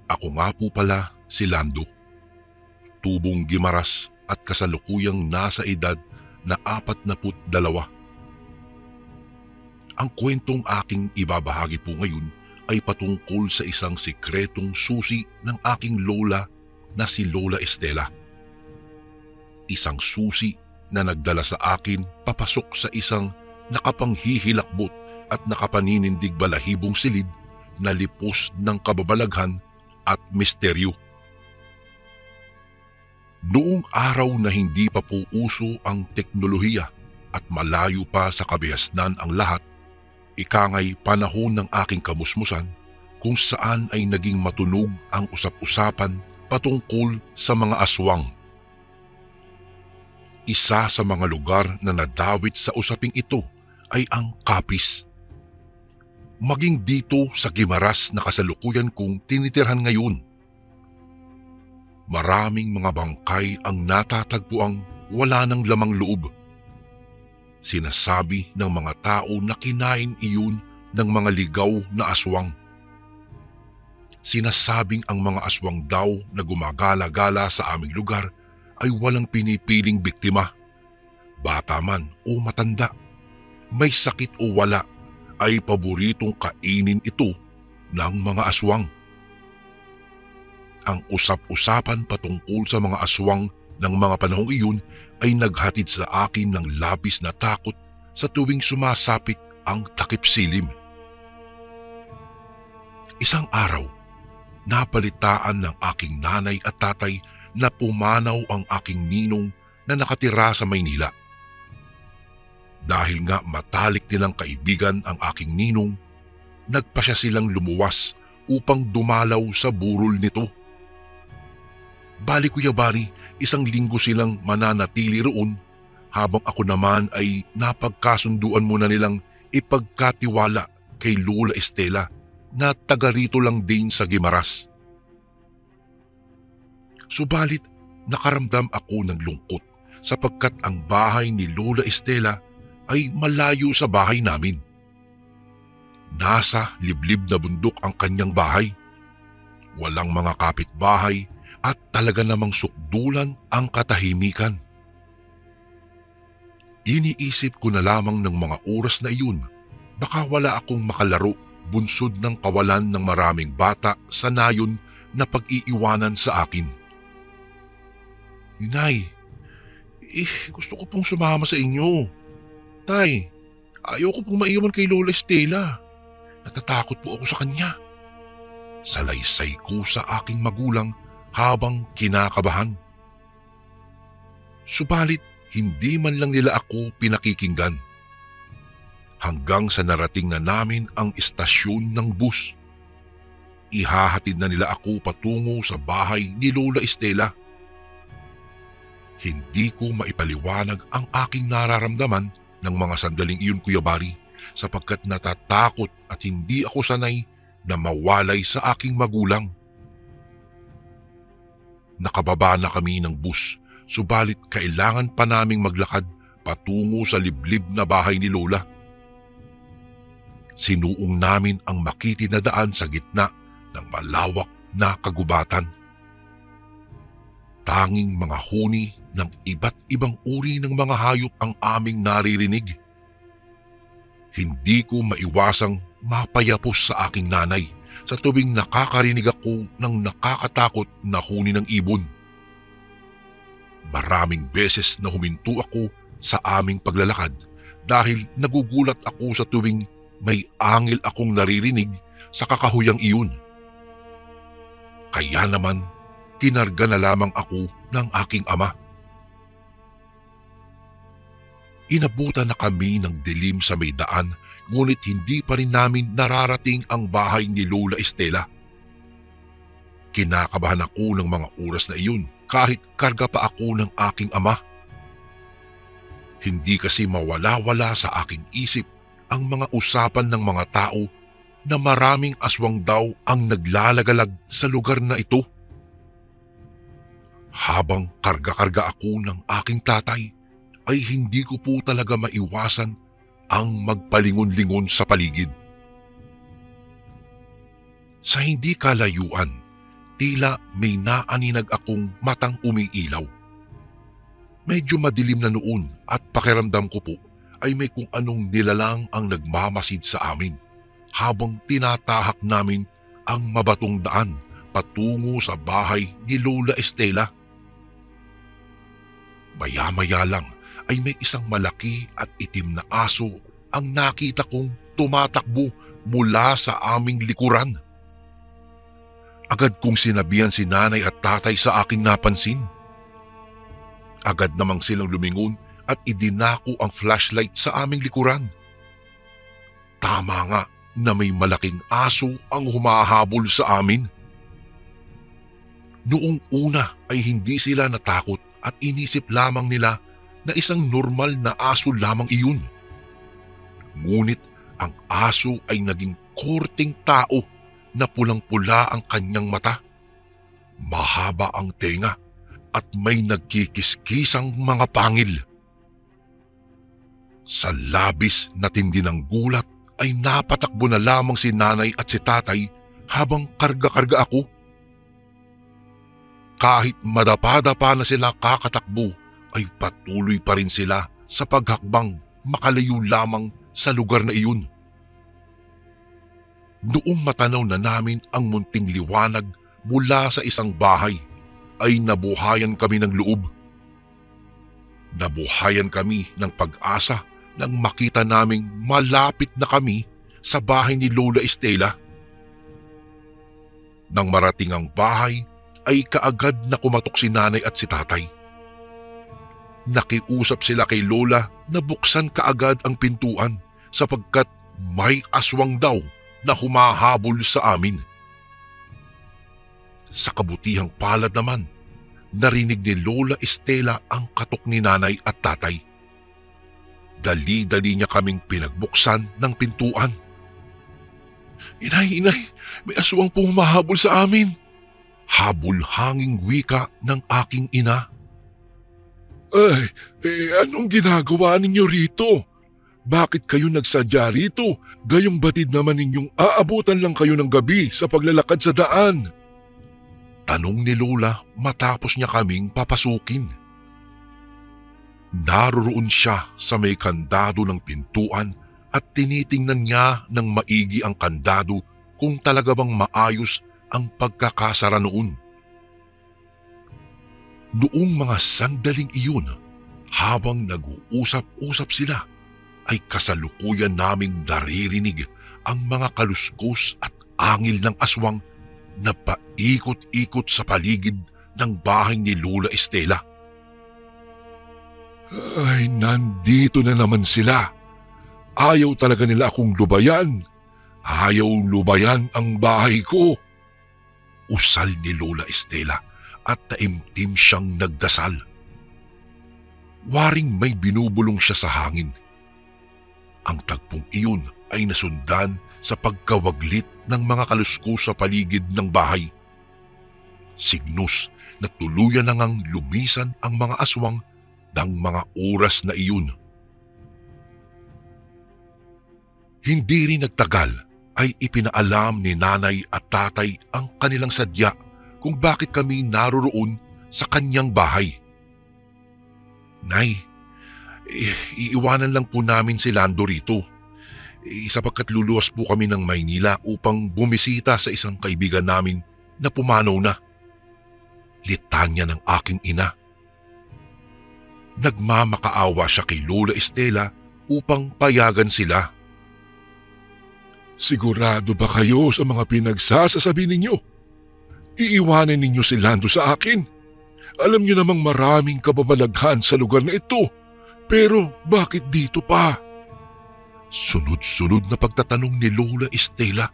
Ako nga po pala si Lando, tubong Gimaras at kasalukuyang nasa edad na 42. Ang kwentong aking ibabahagi po ngayon ay patungkol sa isang sikretong susi ng aking lola na si Lola Estela. Isang susi na nagdala sa akin papasok sa isang nakapanghihilakbot at nakapaninindig balahibong silid na lipos ng kababalaghan at misteryo. Noong araw na hindi pa po uso ang teknolohiya at malayo pa sa kabihasnan ang lahat, ikangay panahon ng aking kamusmusan kung saan ay naging matunog ang usap-usapan patungkol sa mga aswang. Isa sa mga lugar na nadawit sa usaping ito ay ang Capiz. Maging dito sa Gimaras na kasalukuyan kong tinitirhan ngayon. Maraming mga bangkay ang natatagpuang wala ng lamang loob. Sinasabi ng mga tao na kinain iyon ng mga ligaw na aswang. Sinasabing ang mga aswang daw na gumagala-gala sa aming lugar ay walang pinipiling biktima. Bata man o matanda, may sakit o wala, ay paboritong kainin ito ng mga aswang. Ang usap-usapan patungkol sa mga aswang ng mga panahong iyon ay naghatid sa akin ng labis na takot sa tuwing sumasapit ang takip silim. Isang araw, napalitaan ng aking nanay at tatay na pumanaw ang aking ninong na nakatira sa Maynila. Dahil nga matalik nilang kaibigan ang aking ninong, nagpasya silang lumuwas upang dumalaw sa burol nito. Bali, Kuya Bari, 1 linggo silang mananatili roon habang ako naman ay napagkasunduan muna nilang ipagkatiwala kay Lola Estela na taga rito lang din sa Gimaras. Subalit nakaramdam ako ng lungkot sapagkat ang bahay ni Lola Estela ay malayo sa bahay namin. Nasa liblib na bundok ang kanyang bahay. Walang mga kapitbahay at talaga namang sukdulan ang katahimikan. Iniisip ko na lamang ng mga oras na iyon, baka wala akong makalaro bunsod ng kawalan ng maraming bata sa nayon na pag-iiwanan sa akin. Inay, gusto ko pong sumama sa inyo. Tay, ayaw ko pong maiwan kay Lola Estela. Natatakot po ako sa kanya. Salaysay ko sa aking magulang habang kinakabahan. Subalit, hindi man lang nila ako pinakikinggan. Hanggang sa narating na namin ang istasyon ng bus. Ihahatid na nila ako patungo sa bahay ni Lola Estela. Hindi ko maipaliwanag ang aking nararamdaman ng mga sandaling iyon, Kuya Bari, sapagkat natatakot at hindi ako sanay na mawalay sa aking magulang. Nakababa na kami ng bus, subalit kailangan pa naming maglakad patungo sa liblib na bahay ni Lola. Sinuong namin ang makitid na daan sa gitna ng malawak na kagubatan. Tanging mga huni ng iba't ibang uri ng mga hayop ang aming naririnig. Hindi ko maiwasang mapayapos sa aking nanay sa tuwing nakakarinig ako ng nakakatakot na huni ng ibon. Maraming beses na huminto ako sa aming paglalakad dahil nagugulat ako sa tuwing may angil akong naririnig sa kakahuyang iyon. Kaya naman, kinarga na lamang ako ng aking ama. Inabutan na kami ng dilim sa may daan, ngunit hindi pa rin namin nararating ang bahay ni Lola Estela. Kinakabahan ako ng mga oras na iyon kahit karga pa ako ng aking ama. Hindi kasi mawala-wala sa aking isip ang mga usapan ng mga tao na maraming aswang daw ang naglalagalag sa lugar na ito. Habang karga-karga ako ng aking tatay, ay hindi ko po talaga maiwasan ang magpalingon-lingon sa paligid. Sa hindi kalayuan, tila may naaninag akong matang umiilaw. Medyo madilim na noon at pakiramdam ko po ay may kung anong nilalang ang nagmamasid sa amin habang tinatahak namin ang mabatong daan patungo sa bahay ni Lola Estela. Maya-maya lang ay may isang malaki at itim na aso ang nakita kong tumatakbo mula sa aming likuran. Agad kong sinabihan si nanay at tatay sa aking napansin. Agad namang silang lumingon at idinako ang flashlight sa aming likuran. Tama nga na may malaking aso ang humahabol sa amin. Noong una ay hindi sila natakot at inisip lamang nila na isang normal na aso lamang iyon. Ngunit ang aso ay naging korteng tao na pulang-pula ang kanyang mata, mahaba ang tenga at may nagkikiskisang mga pangil. Sa labis na tindi ng gulat ay napatakbo na lamang si nanay at si tatay habang karga-karga ako. Kahit madapa-dapa na sila kakatakbo ay patuloy pa rin sila sa paghakbang makalayo lamang sa lugar na iyon. Noong matanaw na namin ang munting liwanag mula sa isang bahay, ay nabuhayan kami ng loob. Nabuhayan kami ng pag-asa nang makita naming malapit na kami sa bahay ni Lola Estela. Nang marating ang bahay, ay kaagad na kumatok si nanay at si tatay. Nakiusap sila kay Lola na buksan kaagad ang pintuan sapagkat may aswang daw na humahabol sa amin. Sa kabutihang palad naman, narinig ni Lola Estela ang katok ni nanay at tatay. Dali-dali niya kaming pinagbuksan ng pintuan. Inay, may aswang pong humahabol sa amin. Habol-hanging wika ng aking ina. Ay, anong ginagawa ninyo rito? Bakit kayo nagsadya rito? Gayong batid naman ninyong aabutan lang kayo ng gabi sa paglalakad sa daan. Tanong ni Lola matapos niya kaming papasukin. Naroroon siya sa may kandado ng pintuan at tinitingnan niya ng maigi ang kandado kung talaga bang maayos ang pagkakasara noon. Noong mga sandaling iyon, habang nag-uusap-usap sila, ay kasalukuyan naming naririnig ang mga kaluskos at angil ng aswang na paikot-ikot sa paligid ng bahay ni Lola Estela. Ay, nandito na naman sila. Ayaw talaga nila akong lubayan. Ayaw lubayan ang bahay ko. Usal ni Lola Estela at taimtim siyang nagdasal. Waring may binubulong siya sa hangin. Ang tagpong iyon ay nasundan sa pagkawaglit ng mga kaluskos sa paligid ng bahay. Signos na tuluyan na ngang lumisan ang mga aswang ng mga oras na iyon. Hindi rin nagtagal ay ipinaalam ni nanay at tatay ang kanilang sadya kung bakit kami naroroon sa kanyang bahay. Nay, iiwanan lang po namin si Lando rito. Sapagkat luluwas po kami ng Maynila upang bumisita sa isang kaibigan namin na pumanaw na. Litanya ng aking ina. Nagmamakaawa siya kay Lola Estela upang payagan sila. Sigurado ba kayo sa mga pinagsasasabi ninyo? Iiwanan ninyo si Lando sa akin. Alam niyo namang maraming kababalaghan sa lugar na ito. Pero bakit dito pa? Sunod-sunod na pagtatanong ni Lola Estela.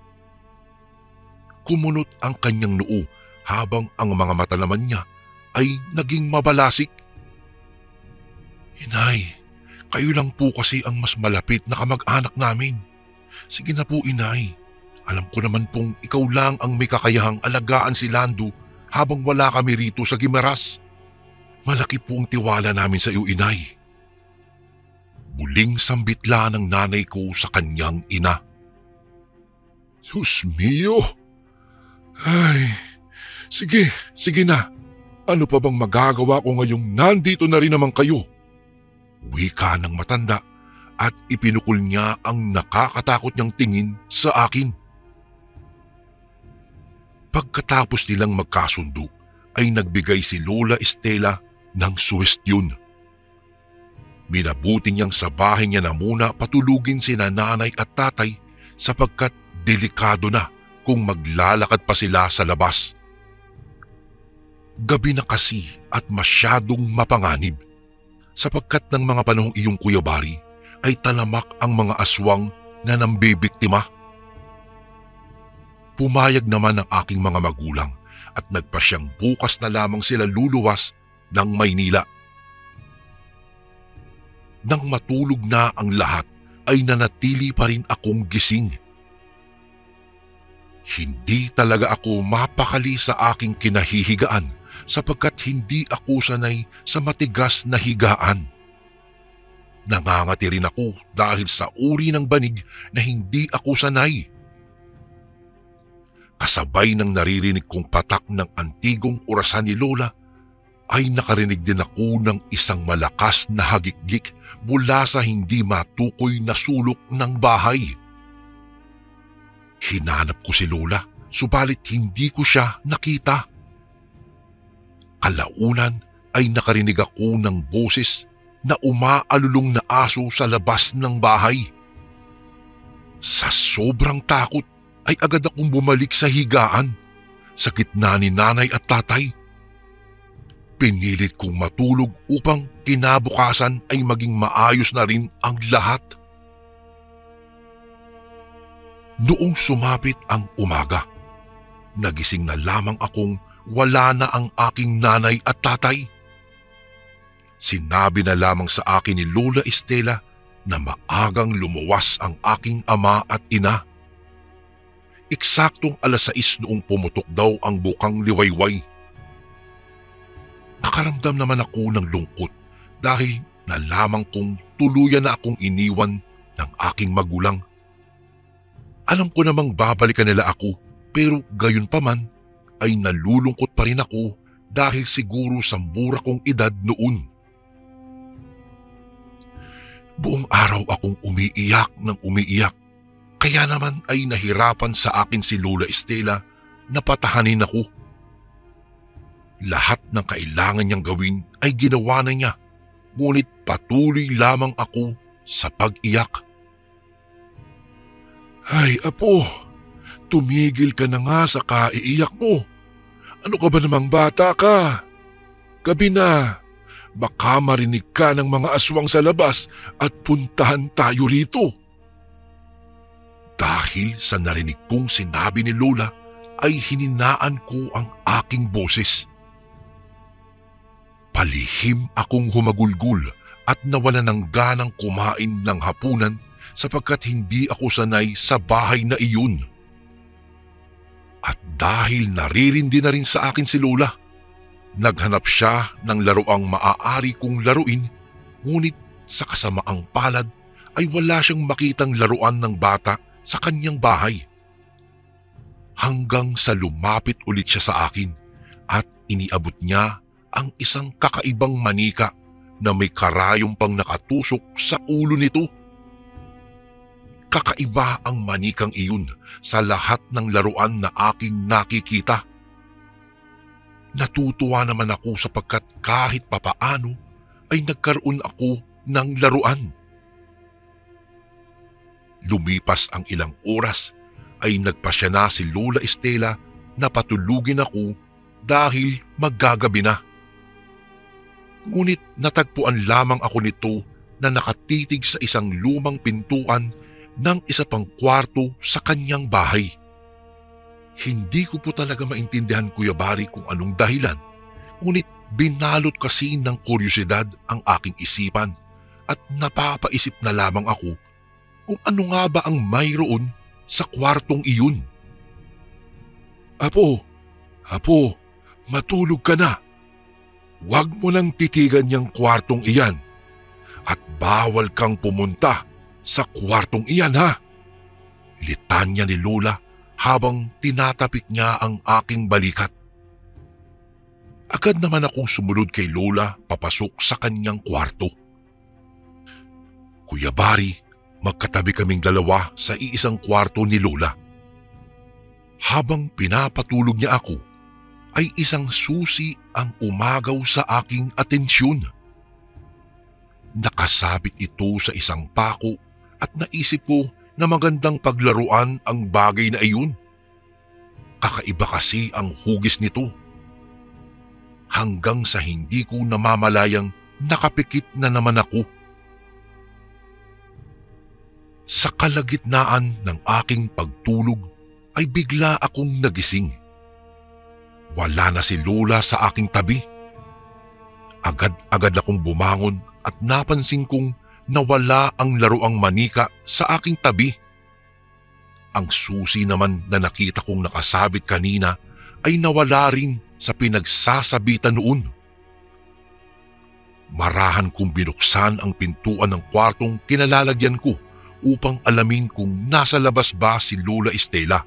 Kumunot ang kanyang noo habang ang mga mata naman niya ay naging mabalasik. Inay, Kayo lang po kasi ang mas malapit na kamag-anak namin. Sige na po, inay. Alam ko naman pong ikaw lang ang may kakayahang alagaan si Lando habang wala kami rito sa Gimeras. Malaki po ang tiwala namin sa iyo, inay. Muling sambitla ng nanay ko sa kanyang ina. Diyos mio! Ay, sige na. Ano pa bang magagawa ko ngayong nandito na rin naman kayo? Wika ng matanda at ipinukol niya ang nakakatakot niyang tingin sa akin. Pagkatapos nilang magkasundo ay nagbigay si Lola Estela ng suwestyon. Minabuti niyang sa bahay niya na muna patulugin sina nanay at tatay sapagkat delikado na kung maglalakad pa sila sa labas. Gabi na kasi at masyadong mapanganib sapagkat ng mga panahong iyong Kuya Bari ay talamak ang mga aswang na nambibiktima. Pumayag naman ang aking mga magulang at nagpasyang bukas na lamang sila luluwas ng Maynila. Nang matulog na ang lahat ay nanatili pa rin akong gising. Hindi talaga ako mapakali sa aking kinahihigaan sapagkat hindi ako sanay sa matigas na higaan. Nangangati rin ako dahil sa uri ng banig na hindi ako sanay. Kasabay ng naririnig kong patak ng antigong orasan ni Lola, ay nakarinig din ako ng isang malakas na hagikgik mula sa hindi matukoy na sulok ng bahay. Hinanap ko si Lola, subalit hindi ko siya nakita. Kalaunan ay nakarinig ako ng boses na umaalulong na aso sa labas ng bahay. Sa sobrang takot ay agad akong bumalik sa higaan sa gitna ni nanay at tatay. Pinilit kong matulog upang kinabukasan ay maging maayos na rin ang lahat. Noong sumapit ang umaga, nagising na lamang akong wala na ang aking nanay at tatay. Sinabi na lamang sa akin ni Lola Estela na maagang lumuwas ang aking ama at ina. Eksaktong 6:00 noong pumutok daw ang bukang liwayway. Nakaramdam naman ako ng lungkot dahil nalaman kong tuluyan na akong iniwan ng aking magulang. Alam ko namang babalikan nila ako pero gayon pa man ay nalulungkot pa rin ako dahil siguro sa mura kong edad noon. Buong araw akong umiiyak ng umiiyak. Kaya naman ay nahirapan sa akin si Lola Estela na patahanin ako. Lahat ng kailangan niyang gawin ay ginawa na niya, ngunit patuloy lamang ako sa pag-iyak. Ay, apo, tumigil ka na nga sa kaiiyak mo. Ano ka ba namang bata ka? Gabi na, baka marinig ka ng mga aswang sa labas at puntahan tayo rito. Dahil sa narinig kong sinabi ni Lola ay hininaan ko ang aking boses. Palihim akong humagulgul at nawala ng ganang kumain ng hapunan sapagkat hindi ako sanay sa bahay na iyon. At dahil naririndi na rin sa akin si Lola, naghanap siya ng laruang maaari kong laruin, ngunit sa kasamaang palad ay wala siyang makitang laruan ng bata sa kanyang bahay. Hanggang sa lumapit ulit siya sa akin at iniabot niya ang isang kakaibang manika na may karayong pang nakatusok sa ulo nito. Kakaiba ang manikang iyon sa lahat ng laruan na aking nakikita. Natutuwa naman ako sapagkat kahit papaano ay nagkaroon ako ng laruan. Lumipas ang ilang oras ay nagpasya na si Lola Estela na patulugin ako dahil maggagabi na. Ngunit natagpuan lamang ako nito na nakatitig sa isang lumang pintuan ng isa pang kwarto sa kanyang bahay. Hindi ko po talaga maintindihan, Kuya Bari, kung anong dahilan, ngunit binalot kasi ng kuryosidad ang aking isipan at napapaisip na lamang ako kung ano nga ba ang mayroon sa kwartong iyon. Apo, matulog ka na. Huwag mo nang titigan yung kwartong iyan at bawal kang pumunta sa kwartong iyan ha. Litanya ni Lola habang tinatapik niya ang aking balikat. Agad naman akong sumunod kay Lola papasok sa kanyang kwarto. Kuya Bari, magkatabi kaming dalawa sa iisang kwarto ni Lola. Habang pinapatulog niya ako, ay isang susi ang umagaw sa aking atensyon. Nakasabit ito sa isang pako at naisip ko na magandang paglaruan ang bagay na iyon. Kakaiba kasi ang hugis nito. Hanggang sa hindi ko namamalayang nakapikit na naman ako. Sa kalagitnaan ng aking pagtulog ay bigla akong nagising. Wala na si Lola sa aking tabi. Agad-agad akong bumangon at napansin kong nawala ang laruang manika sa aking tabi. Ang susi naman na nakita kong nakasabit kanina ay nawala rin sa pinagsasabitan noon. Marahan kong binuksan ang pintuan ng kwartong kinalalagyan ko upang alamin kung nasa labas ba si Lola Estela.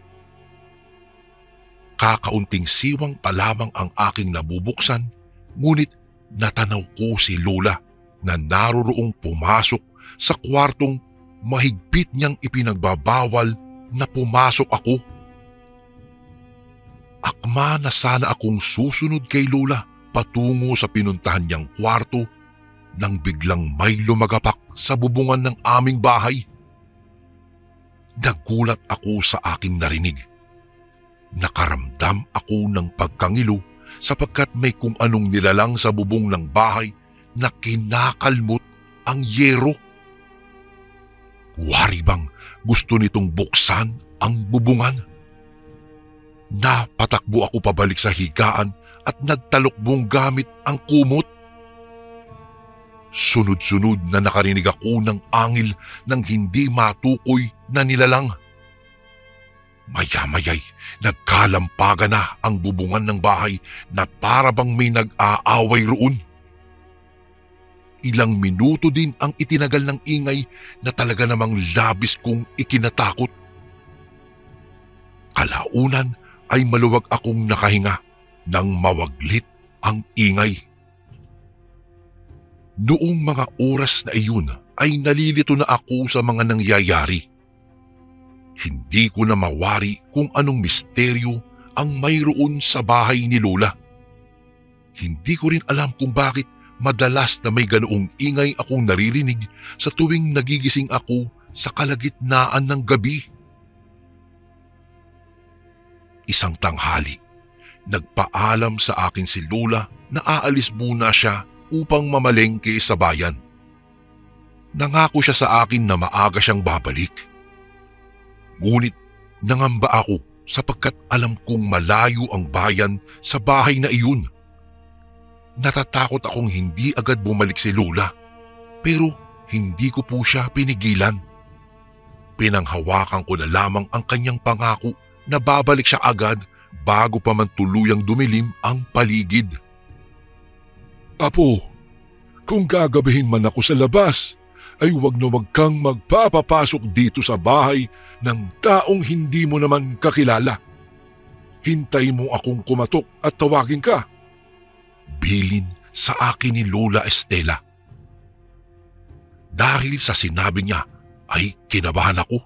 Kakaunting siwang pa lamang ang aking nabubuksan, ngunit natanaw ko si Lola na naroroong pumasok sa kwartong mahigpit niyang ipinagbabawal na pumasok ako. Akma na sana akong susunod kay Lola patungo sa pinuntahan niyang kwarto nang biglang may lumagapak sa bubungan ng aming bahay. Nagulat ako sa aking narinig. Nakaramdam ako ng pagkangilo sapagkat may kung anong nilalang sa bubong ng bahay na kinakalmot ang yero. Wari bang gusto nitong buksan ang bubungan? Napatakbo ako pabalik sa higaan at nagtalukbong gamit ang kumot. Sunod-sunod na nakarinig ako ng angil ng hindi matukoy na nilalang. Maya-maya'y nagkalampagan na ang bubungan ng bahay na para bang may nag-aaway roon. Ilang minuto din ang itinagal ng ingay na talaga namang labis kong ikinatakot. Kalaunan ay maluwag akong nakahinga nang mawaglit ang ingay. Noong mga oras na iyon ay nalilito na ako sa mga nangyayari. Hindi ko na mawari kung anong misteryo ang mayroon sa bahay ni Lola. Hindi ko rin alam kung bakit madalas na may ganoong ingay akong naririnig sa tuwing nagigising ako sa kalagitnaan ng gabi. Isang tanghali, nagpaalam sa akin si Lola na aalis muna siya upang mamalengke sa bayan. Nangako siya sa akin na maaga siyang babalik. Ngunit nangamba ako sapagkat alam kong malayo ang bayan sa bahay na iyon. Natatakot akong hindi agad bumalik si Lola, pero hindi ko po siya pinigilan. Pinanghawakan ko na lamang ang kanyang pangako na babalik siya agad bago pa man tuluyang dumilim ang paligid. Apo, kung gagabihin man ako sa labas, ay huwag na huwag kang magpapapasok dito sa bahay ng taong hindi mo naman kakilala. Hintay mo akong kumatok at tawagin ka. Bilin sa akin ni Lola Estela. Dahil sa sinabi niya ay kinabahan ako.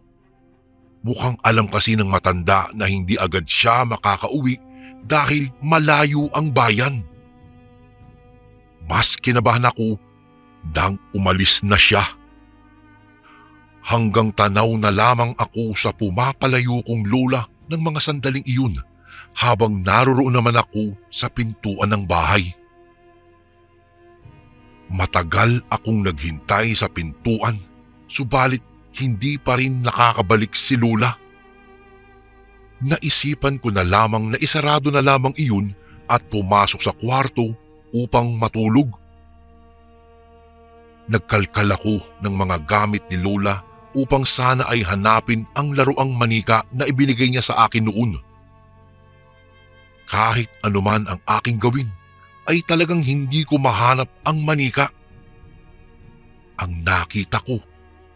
Mukhang alam kasi ng matanda na hindi agad siya makakauwi dahil malayo ang bayan. Mas kinabahan ako nang umalis na siya. Hanggang tanaw na lamang ako sa pumapalayo kong Lola ng mga sandaling iyon habang naroroon naman ako sa pintuan ng bahay. Matagal akong naghintay sa pintuan, subalit hindi pa rin nakakabalik si Lola. Naisipan ko na lamang na isarado na lamang iyon at pumasok sa kwarto upang matulog. Nagkalkal ako ng mga gamit ni Lola upang sana ay hanapin ang laruang manika na ibinigay niya sa akin noon. Kahit anuman ang aking gawin, ay talagang hindi ko mahanap ang manika. Ang nakita ko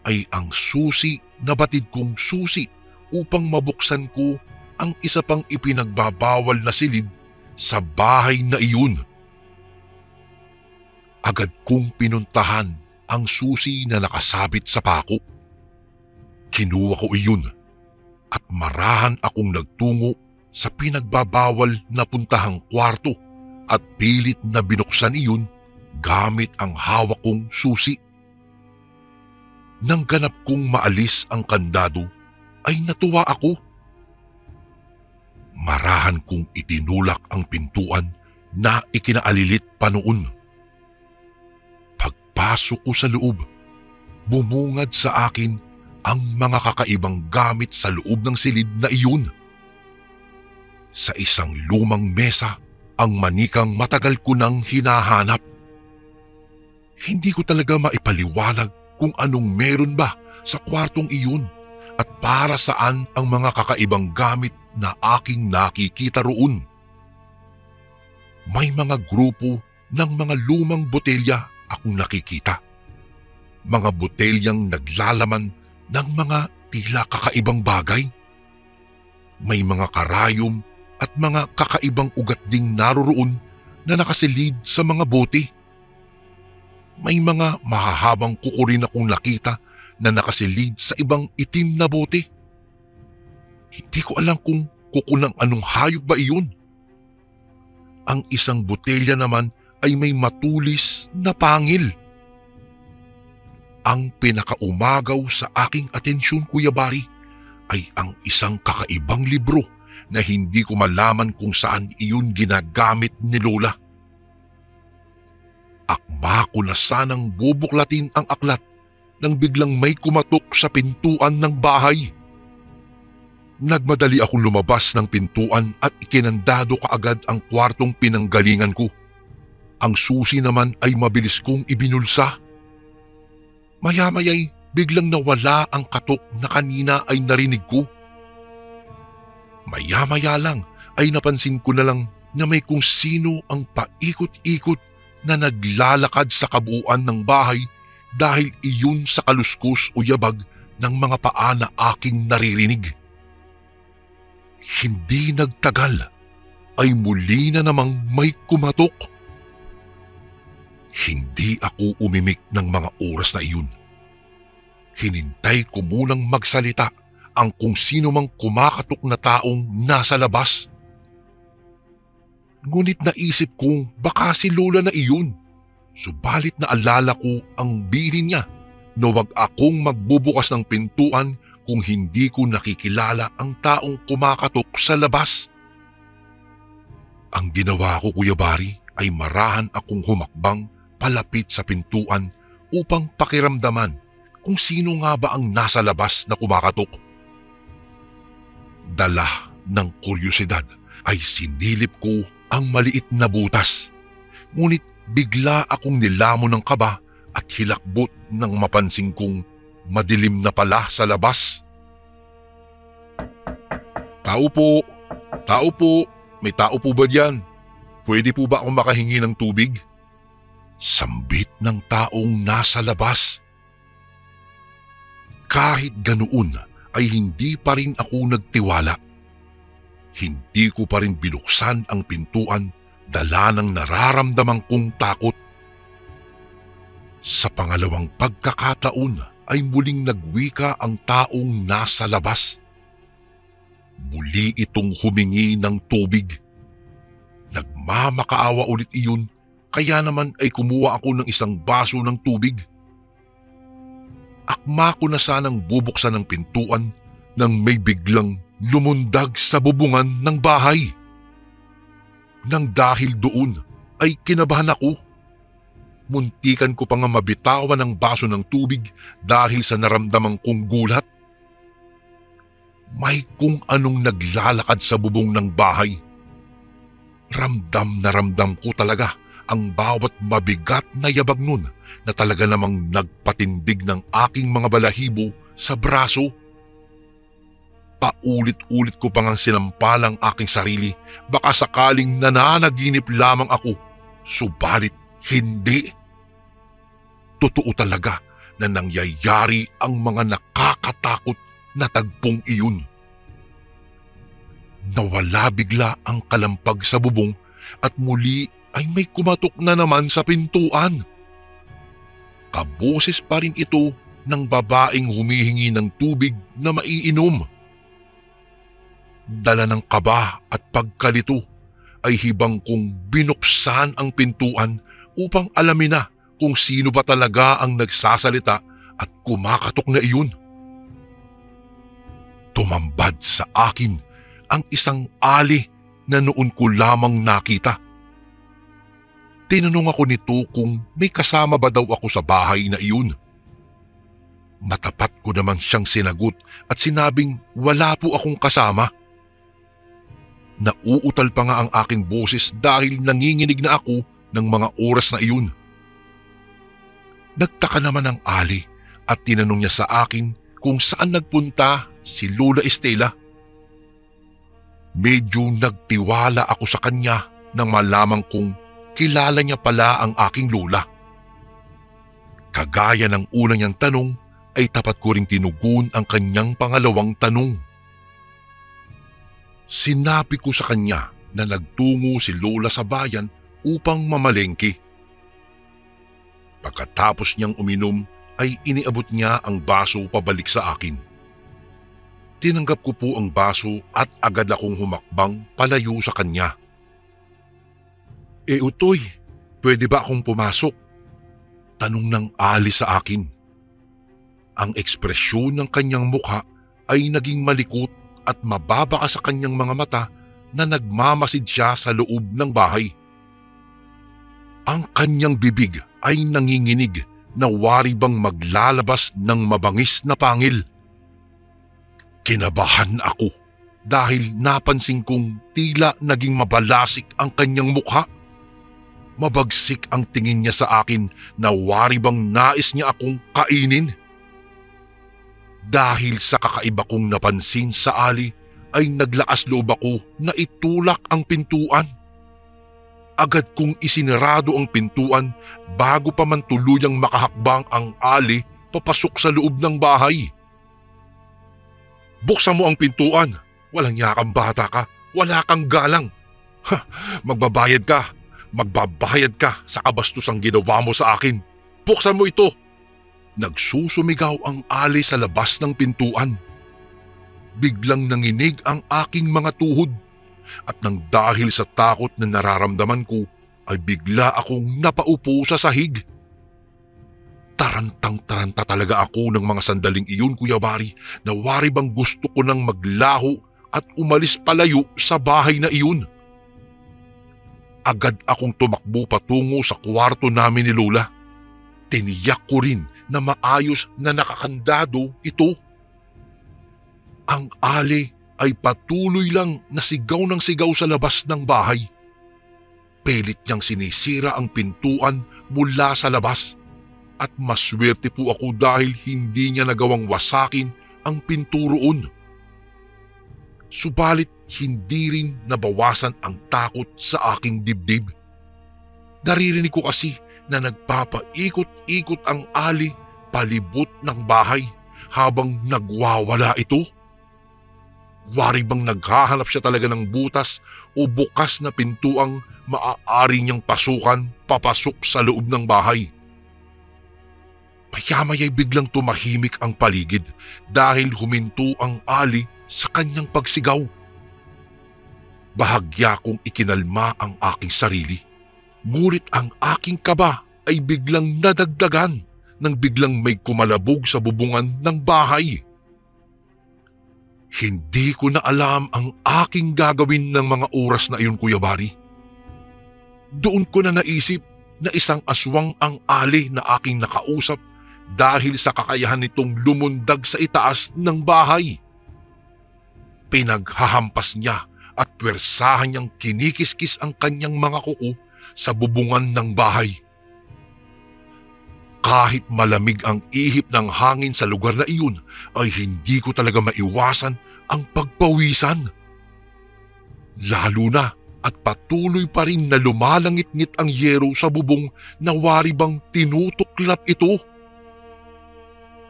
ay ang susi na batid kong susi upang mabuksan ko ang isa pang ipinagbabawal na silid sa bahay na iyon. Agad kong pinuntahan ang susi na nakasabit sa pako. Kinuha ko iyon at marahan akong nagtungo sa pinagbabawal na puntahang kwarto at pilit na binuksan iyon gamit ang hawak kong susi. Nang ganap kong maalis ang kandado ay natuwa ako. Marahan kong itinulak ang pintuan na ikinaalilit pa noon. Pagpasok ko sa loob, bumungad sa akin ang mga kakaibang gamit sa loob ng silid na iyon. Sa isang lumang mesa, ang manikang matagal ko nang hinahanap. Hindi ko talaga maipaliwanag kung anong meron ba sa kwartong iyon at para saan ang mga kakaibang gamit na aking nakikita roon. May mga grupo ng mga lumang botelya akong nakikita. Mga botelyang naglalaman ng mga tila kakaibang bagay. May mga karayom at mga kakaibang ugat ding naroroon na nakasilid sa mga bote. May mga mahahabang kuko rin akong nakita na nakasilid sa ibang itim na bote. Hindi ko alam kung kuko ng anong hayop ba iyon. Ang isang botelya naman ay may matulis na pangil. Ang pinakaumagaw sa aking atensyon, Kuya Bari, ay ang isang kakaibang libro na hindi ko malaman kung saan iyon ginagamit ni Lola. Akma ko na sanang bubuklatin ang aklat nang biglang may kumatok sa pintuan ng bahay. Nagmadali akong lumabas ng pintuan at ikinandado kaagad ang kwartong pinanggalingan ko. Ang susi naman ay mabilis kong ibinulsa. Maya-maya'y biglang nawala ang katok na kanina ay narinig ko. Maya-maya lang ay napansin ko na lang na may kung sino ang paikot-ikot na naglalakad sa kabuuan ng bahay dahil iyon sa kaluskos o yabag ng mga paa na aking naririnig. Hindi nagtagal ay muli na namang may kumatok. Hindi ako umimik ng mga oras na iyon. Hinintay ko munang magsalita ang kung sino mang kumakatok na taong nasa labas. Ngunit naisip kong baka si Lola na iyon. Subalit naalala ko ang bilin niya na wag akong magbubukas ng pintuan kung hindi ko nakikilala ang taong kumakatok sa labas. Ang ginawa ko, Kuya Bari, ay marahan akong humakbang palapit sa pintuan upang pakiramdaman kung sino nga ba ang nasa labas na kumakatok. Dala ng kuryosidad ay sinilip ko ang maliit na butas. Ngunit bigla akong nilamon ng kaba at hilakbot nang mapansin kong madilim na pala sa labas. Tao po! Tao po! May tao po ba diyan? Pwede po ba akong makahingi ng tubig? Sambit ng taong nasa labas. Kahit ganoon ay hindi pa rin ako nagtiwala. Hindi ko pa rin binuksan ang pintuan, dala ng nararamdaman kong takot. Sa pangalawang pagkakataon ay muling nagwika ang taong nasa labas. Muli itong humingi ng tubig. Nagmamakaawa ulit iyon, kaya naman ay kumuha ako ng isang baso ng tubig. Akma ko na sanang bubuksan ang pintuan nang may biglang lumundag sa bubungan ng bahay. Nang dahil doon ay kinabahan ako. Muntikan ko pa nga mabitawan ang baso ng tubig dahil sa naramdaman kong gulat. May kung anong naglalakad sa bubong ng bahay. Ramdam na ramdam ko talaga ang bawat mabigat na yabag nun na talaga namang nagpatindig ng aking mga balahibo sa braso. Paulit-ulit ko pang ang sinampalang aking sarili, baka sakaling nananaginip lamang ako, subalit hindi. Totoo talaga na nangyayari ang mga nakakatakot na tagpong iyon. Nawala bigla ang kalampag sa bubong at muli ay may kumatok na naman sa pintuan. Kaboses pa rin ito ng babaeng humihingi ng tubig na maiinom. Dala ng kaba at pagkalito ay hibang kong binuksan ang pintuan upang alamin na kung sino ba talaga ang nagsasalita at kumakatok na iyon. Tumambad sa akin ang isang ali na noon ko lamang nakita. Tinanong ako nito kung may kasama ba daw ako sa bahay na iyon. Matapat ko naman siyang sinagot at sinabing wala po akong kasama. Nauutal pa nga ang aking boses dahil nanginginig na ako ng mga oras na iyon. Nagtaka naman ang ali at tinanong niya sa akin kung saan nagpunta si Lola Estela. Medyo nagtiwala ako sa kanya nang malamang kong kilala niya pala ang aking lola. Kagaya ng unang niyang tanong ay tapat ko ring tinugon ang kanyang pangalawang tanong. Sinabi ko sa kanya na nagtungo si Lola sa bayan upang mamalengke. Pagkatapos niyang uminom ay iniabot niya ang baso pabalik sa akin. Tinanggap ko po ang baso at agad akong humakbang palayo sa kanya. Utoy, pwede ba akong pumasok? Tanong ng ali sa akin. Ang ekspresyon ng kanyang mukha ay naging malikot at mababa sa kanyang mga mata na nagmamasid siya sa loob ng bahay. Ang kanyang bibig ay nanginginig na wari bang maglalabas ng mabangis na pangil. Kinabahan ako dahil napansin kong tila naging mabalasik ang kanyang mukha. Mabagsik ang tingin niya sa akin na wari bang nais niya akong kainin. Dahil sa kakaiba kong napansin sa ali ay naglakas loob ako na itulak ang pintuan. Agad kong isinarado ang pintuan bago pa man tuluyang makahakbang ang ali papasok sa loob ng bahay. Buksan mo ang pintuan, walang yakang bata ka, wala kang galang. Magbabayad ka sa kabastusang ginawa mo sa akin. Buksan mo ito. Nagsusumigaw ang ali sa labas ng pintuan. Biglang nanginig ang aking mga tuhod at nang dahil sa takot na nararamdaman ko ay bigla akong napaupo sa sahig. Tarantang-taranta talaga ako ng mga sandaling iyon, Kuya Bari, na wari bang gusto ko nang maglaho at umalis palayo sa bahay na iyon. Agad akong tumakbo patungo sa kwarto namin ni Lola. Tiniyak ko rin na maayos na nakakandado ito. Ang ali ay patuloy lang na sigaw ng sigaw sa labas ng bahay. Pilit niyang sinisira ang pintuan mula sa labas at maswerte po ako dahil hindi niya nagawang wasakin ang pinto roon. Subalit hindi rin nabawasan ang takot sa aking dibdib. Naririnig ko kasi na nagpapaikot-ikot ang ali palibot ng bahay habang nagwawala ito. Wari bang naghahanap siya talaga ng butas o bukas na pintuang maaari niyang pasukan papasok sa loob ng bahay. Maya-maya'y biglang tumahimik ang paligid dahil huminto ang ali sa kanyang pagsigaw. Bahagya kong ikinalma ang aking sarili. Ngunit ang aking kaba ay biglang nadagdagan nang biglang may kumalabog sa bubungan ng bahay. Hindi ko na alam ang aking gagawin ng mga oras na iyon, Kuya Bari. Doon ko na naisip na isang aswang ang ali na aking nakausap dahil sa kakayahan nitong lumundag sa itaas ng bahay. Pinaghahampas niya at pwersahan niyang kinikiskis ang kanyang mga kuko sa bubungan ng bahay. Kahit malamig ang ihip ng hangin sa lugar na iyon, ay hindi ko talaga maiwasan ang pagpawisan. Lalo na at patuloy pa rin na lumalangit-ngit ang yero sa bubong na wari bang tinutuklap ito.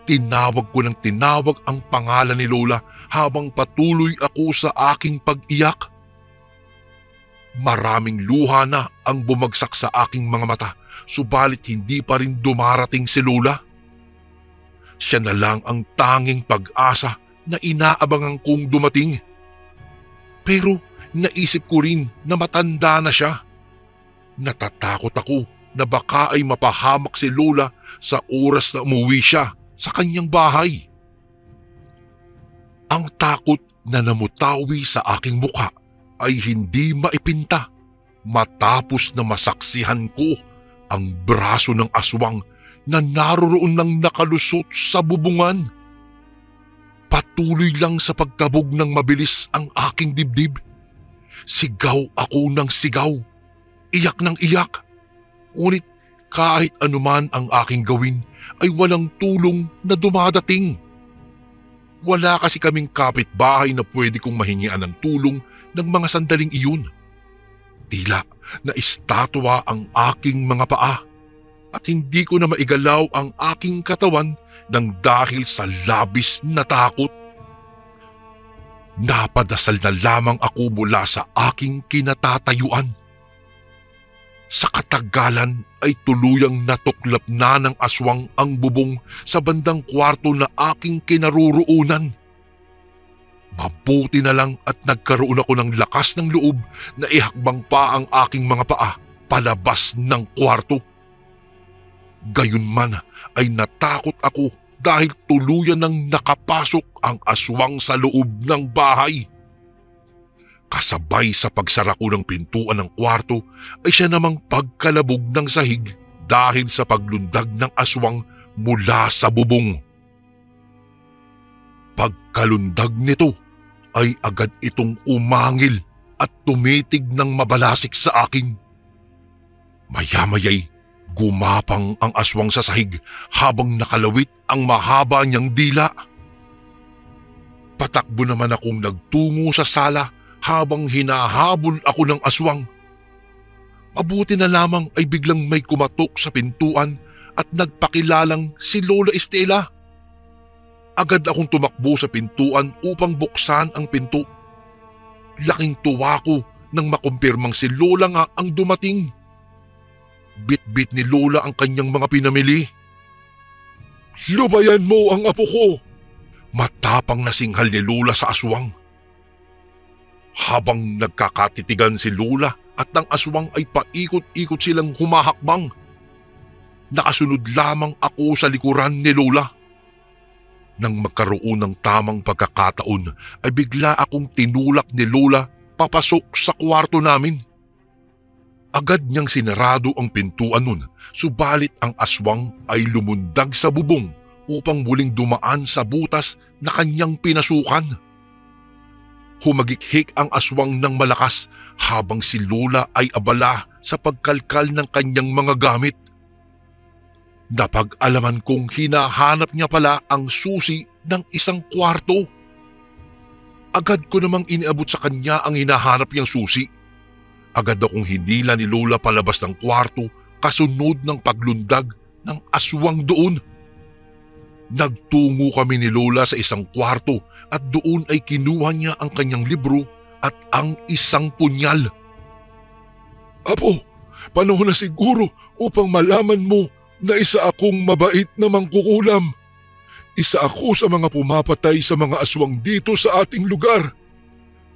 Tinawag ko ng tinawag ang pangalan ni Lola habang patuloy ako sa aking pag-iyak. Maraming luha na ang bumagsak sa aking mga mata, subalit hindi pa rin dumarating si Lola. Siya na lang ang tanging pag-asa na inaabangan kong dumating. Pero naisip ko rin na matanda na siya. Natatakot ako na baka ay mapahamak si Lola sa oras na umuwi siya sa kanyang bahay. Ang takot na namutawi sa aking mukha ay hindi maipinta matapos na masaksihan ko ang braso ng aswang na naroroon ng nakalusot sa bubungan. Patuloy lang sa pagkabog ng mabilis ang aking dibdib. Sigaw ako ng sigaw, iyak ng iyak. Ngunit kahit anuman ang aking gawin ay walang tulong na dumadating. Wala kasi kaming kapitbahay na pwede kong mahingian ng tulong ng mga sandaling iyon. Tila na estatwa ang aking mga paa at hindi ko na maigalaw ang aking katawan nang dahil sa labis na takot. Napadasal na lamang ako mula sa aking kinatatayuan. Sa katagalan ay tuluyang natuklap na ng aswang ang bubong sa bandang kwarto na aking kinaroroonan. Mabuti na lang at nagkaroon ako ng lakas ng loob na ihakbang pa ang aking mga paa palabas ng kwarto. Gayunman ay natakot ako dahil tuluyan nang nakapasok ang aswang sa loob ng bahay. Kasabay sa pagsara ko ng pintuan ng kwarto ay siya namang pagkalabog ng sahig dahil sa paglundag ng aswang mula sa bubong. Pagkalundag nito ay agad itong umangil at tumitig ng mabalasik sa akin. Maya-maya'y gumapang ang aswang sa sahig habang nakalawit ang mahaba niyang dila. Patakbo naman akong nagtungo sa sala habang hinahabol ako ng aswang. Mabuti na lamang ay biglang may kumatok sa pintuan at nagpakilalang si Lola Estela. Agad akong tumakbo sa pintuan upang buksan ang pinto. Laking tuwa ko nang makumpirmang si Lola nga ang dumating. Bit-bit ni Lola ang kanyang mga pinamili. "Lubayan mo ang apo ko!" Matapang na singhal ni Lola sa aswang. Habang nagkakatitigan si Lola at ang aswang ay paikot-ikot silang humahakbang. Nakasunod lamang ako sa likuran ni Lola. Nang magkaroon ng tamang pagkakataon ay bigla akong tinulak ni Lola papasok sa kwarto namin. Agad niyang sinarado ang pintuan nun, subalit ang aswang ay lumundag sa bubong upang muling dumaan sa butas na kanyang pinasukan. Humagikhik ang aswang ng malakas habang si Lola ay abala sa pagkalkal ng kanyang mga gamit. Napag-alaman kong hinahanap niya pala ang susi ng isang kwarto. Agad ko namang iniabot sa kanya ang hinahanap niyang susi. Agad akong hinila ni Lola palabas ng kwarto kasunod ng paglundag ng aswang doon. Nagtungo kami ni Lola sa isang kwarto at doon ay kinuha niya ang kanyang libro at ang isang punyal. "Apo, panahon na siguro upang malaman mo na isa akong mabait na mangkukulam. Isa ako sa mga pumapatay sa mga aswang dito sa ating lugar.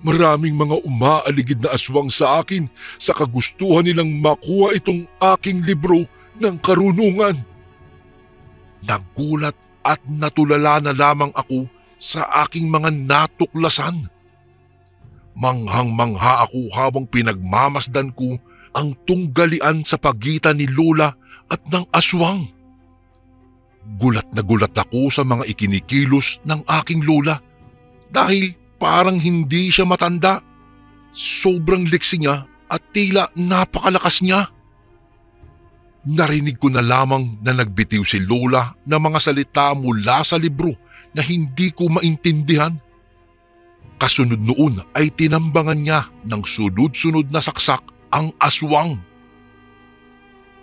Maraming mga umaaligid na aswang sa akin sa kagustuhan nilang makuha itong aking libro ng karunungan." Nagulat at natulala na lamang ako sa aking mga natuklasan. Manghang-mangha ako habang pinagmamasdan ko ang tunggalian sa pagitan ni Lola at ng aswang. Gulat na gulat ako sa mga ikinikilos ng aking Lola dahil parang hindi siya matanda. Sobrang liksi niya at tila napakalakas niya. Narinig ko na lamang na nagbitiw si Lola ng mga salita mula sa libro na hindi ko maintindihan. Kasunod noon ay tinambangan niya ng sunod-sunod na saksak ang aswang.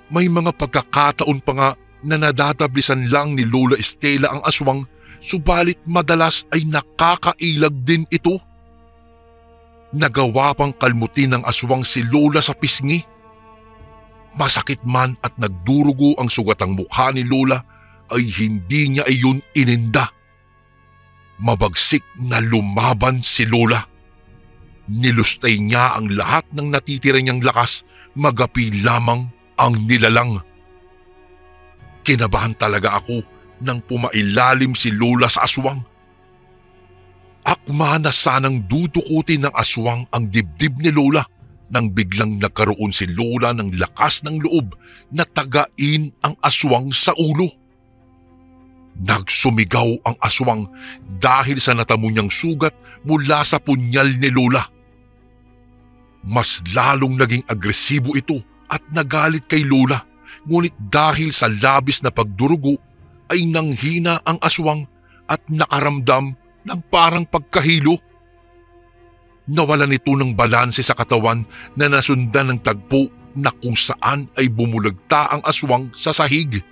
May mga pagkakataon pa nga na nadadablisan lang ni Lola Estela ang aswang, subalit madalas ay nakakailag din ito. Nagawa pang kalmutin ng aswang si Lola sa pisngi. Masakit man at nagdurugo ang sugatang mukha ni Lola ay hindi niya iyon ininda. Mabagsik na lumaban si Lola. Nilustay niya ang lahat ng natitira niyang lakas, magapi lamang ang nilalang. Kinabahan talaga ako nang pumailalim si Lola sa aswang. Akma na sanang dudukutin ng aswang ang dibdib ni Lola nang biglang nagkaroon si Lola ng lakas ng loob na tagain ang aswang sa ulo. Nagsumigaw ang aswang dahil sa natamo niyang sugat mula sa punyal ni Lola. Mas lalong naging agresibo ito at nagalit kay Lola, ngunit dahil sa labis na pagdurugo ay nanghina ang aswang at nakaramdam ng parang pagkahilo. Nawalan ito ng balanse sa katawan na nasundan ng tagpo na kung saan ay bumulagta ang aswang sa sahig.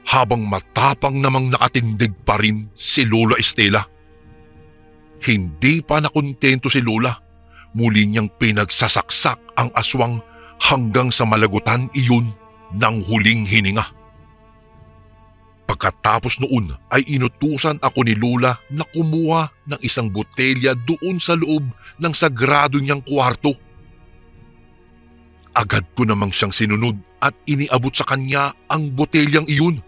Habang matapang namang nakatindig pa rin si Lola Estela. Hindi pa nakontento si Lola. Muli niyang pinagsasaksak ang aswang hanggang sa malagutan iyon ng huling hininga. Pagkatapos noon ay inutusan ako ni Lola na kumuha ng isang botelya doon sa loob ng sagrado niyang kwarto. Agad ko namang siyang sinunod at iniabot sa kanya ang botelyang iyon.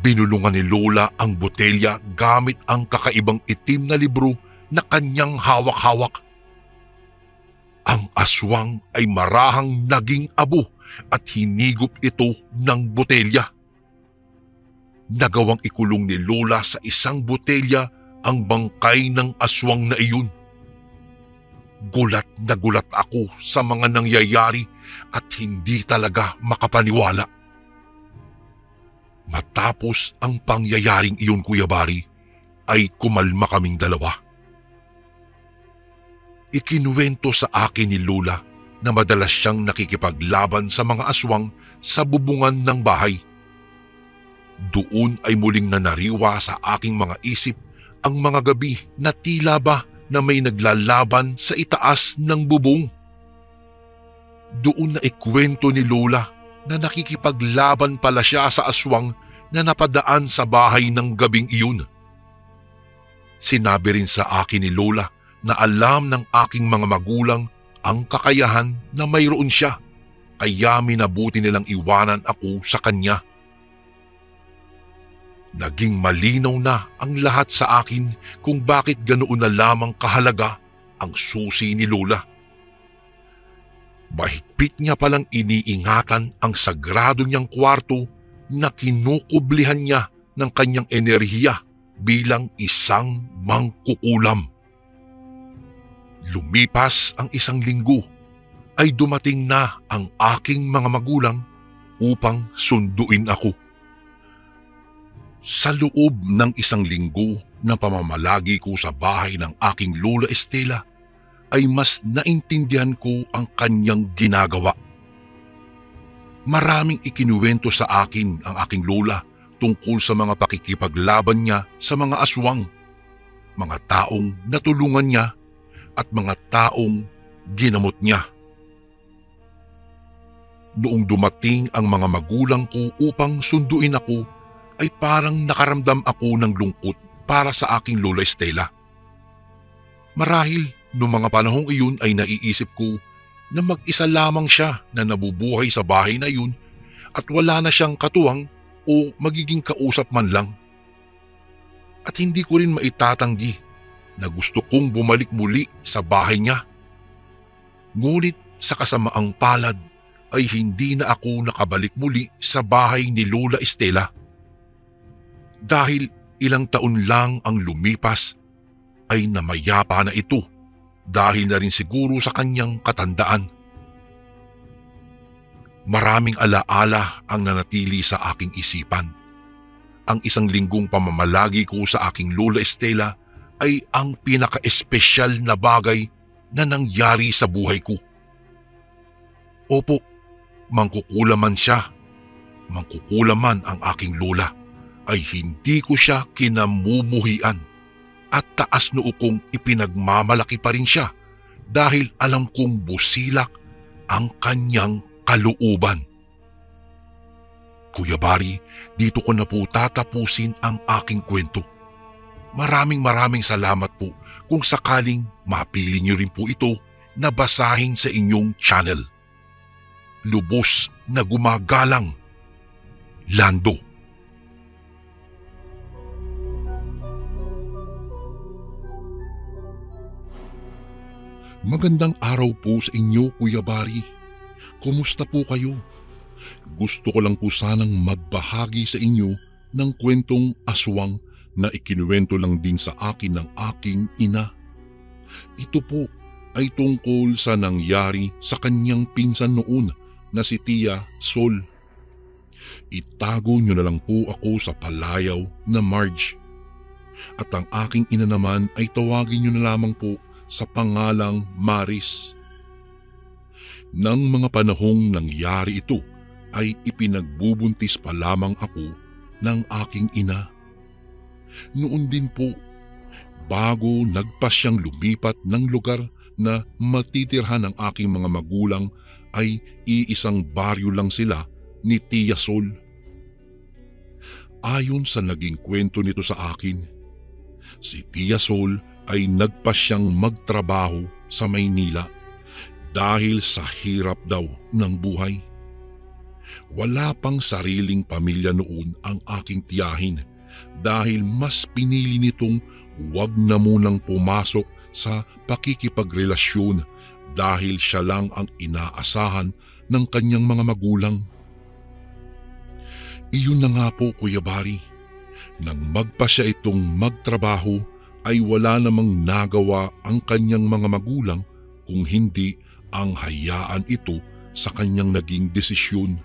Binulungan ni Lola ang botelya gamit ang kakaibang itim na libro na kanyang hawak-hawak. Ang aswang ay marahang naging abo at hinigop ito ng botelya. Nagawang ikulong ni Lola sa isang botelya ang bangkay ng aswang na iyon. Gulat na gulat ako sa mga nangyayari at hindi talaga makapaniwala. Matapos ang pangyayaring iyon, Kuya Bari, ay kumalma kaming dalawa. Ikinuwento sa akin ni Lola na madalas siyang nakikipaglaban sa mga aswang sa bubungan ng bahay. Doon ay muling nanariwa sa aking mga isip ang mga gabi na tila ba na may naglalaban sa itaas ng bubong. Doon na ikwento ni Lola na nakikipaglaban pala siya sa aswang na napadaan sa bahay ng gabing iyon. Sinabi rin sa akin ni Lola na alam ng aking mga magulang ang kakayahan na mayroon siya, kaya minabuti nilang iwanan ako sa kanya. Naging malinaw na ang lahat sa akin kung bakit ganoon na lamang kahalaga ang susi ni Lola. Mahigpit niya palang iniingatan ang sagrado niyang kwarto na kinukublihan niya ng kanyang enerhiya bilang isang mangkukulam. Lumipas ang isang linggo ay dumating na ang aking mga magulang upang sunduin ako. Sa loob ng isang linggo na pamamalagi ko sa bahay ng aking Lola Estela ay mas naintindihan ko ang kanyang ginagawa. Maraming ikinuwento sa akin ang aking Lola tungkol sa mga pakikipaglaban niya sa mga aswang, mga taong natulungan niya at mga taong ginamot niya. Noong dumating ang mga magulang ko upang sunduin ako, ay parang nakaramdam ako ng lungkot para sa aking Lola Estela. Marahil noong mga panahong iyon ay naiisip ko na mag-isa lamang siya na nabubuhay sa bahay na iyon at wala na siyang katuwang o magiging kausap man lang. At hindi ko rin maitatanggi na gusto kong bumalik muli sa bahay niya. Ngunit sa kasamaang palad ay hindi na ako nakabalik muli sa bahay ni Lola Estela. Dahil ilang taon lang ang lumipas ay namayapa na ito dahil na rin siguro sa kanyang katandaan. Maraming alaala ang nanatili sa aking isipan. Ang isang linggong pamamalagi ko sa aking Lola Estela ay ang pinaka-espesyal na bagay na nangyari sa buhay ko. Opo, mangkukulaman siya. Mangkukulaman ang aking lola, ay hindi ko siya kinamumuhian at taas noo kong ipinagmamalaki pa rin siya dahil alam kong busilak ang kanyang kalooban. Kuya Bari, dito ko na po tatapusin ang aking kwento. Maraming salamat po kung sakaling mapili niyo rin po ito na basahin sa inyong channel. Lubos na gumagalang, Lando. Magandang araw po sa inyo, Kuya Bari. Kumusta po kayo? Gusto ko lang po sanang magbahagi sa inyo ng kwentong aswang na ikinuwento lang din sa akin ng aking ina. Ito po ay tungkol sa nangyari sa kanyang pinsan noon na si Tia Sol. Itago niyo na lang po ako sa palayaw na Marge. At ang aking ina naman ay tawagin niyo na lamang po sa pangalang Maris. Nang mga panahong nangyari ito ay ipinagbubuntis pa lamang ako ng aking ina. Noon din po, bago nagpasyang lumipat ng lugar na matitirhan ng aking mga magulang ay iisang baryo lang sila ni Tia Sol. Ayon sa naging kwento nito sa akin, si Tia Sol ay nagpasyang magtrabaho sa Maynila dahil sa hirap daw ng buhay. Wala pang sariling pamilya noon ang aking tiyahin dahil mas pinili nitong huwag na munang pumasok sa pakikipagrelasyon dahil siya lang ang inaasahan ng kanyang mga magulang. Iyon na nga po, Kuya Bari. Nang magpa siya itong magtrabaho ay wala namang nagawa ang kanyang mga magulang kung hindi ang hayaan ito sa kanyang naging desisyon.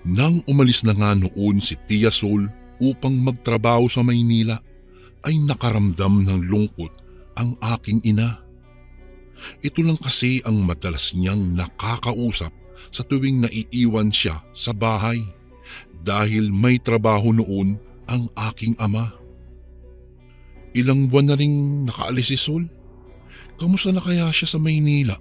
Nang umalis na nga noon si Tia Sol upang magtrabaho sa Maynila ay nakaramdam ng lungkot ang aking ina. Ito lang kasi ang madalas niyang nakakausap sa tuwing naiiwan siya sa bahay dahil may trabaho noon ang aking ama. Ilang buwan na ring nakaalis si Sol. Kamusta na kaya siya sa Maynila?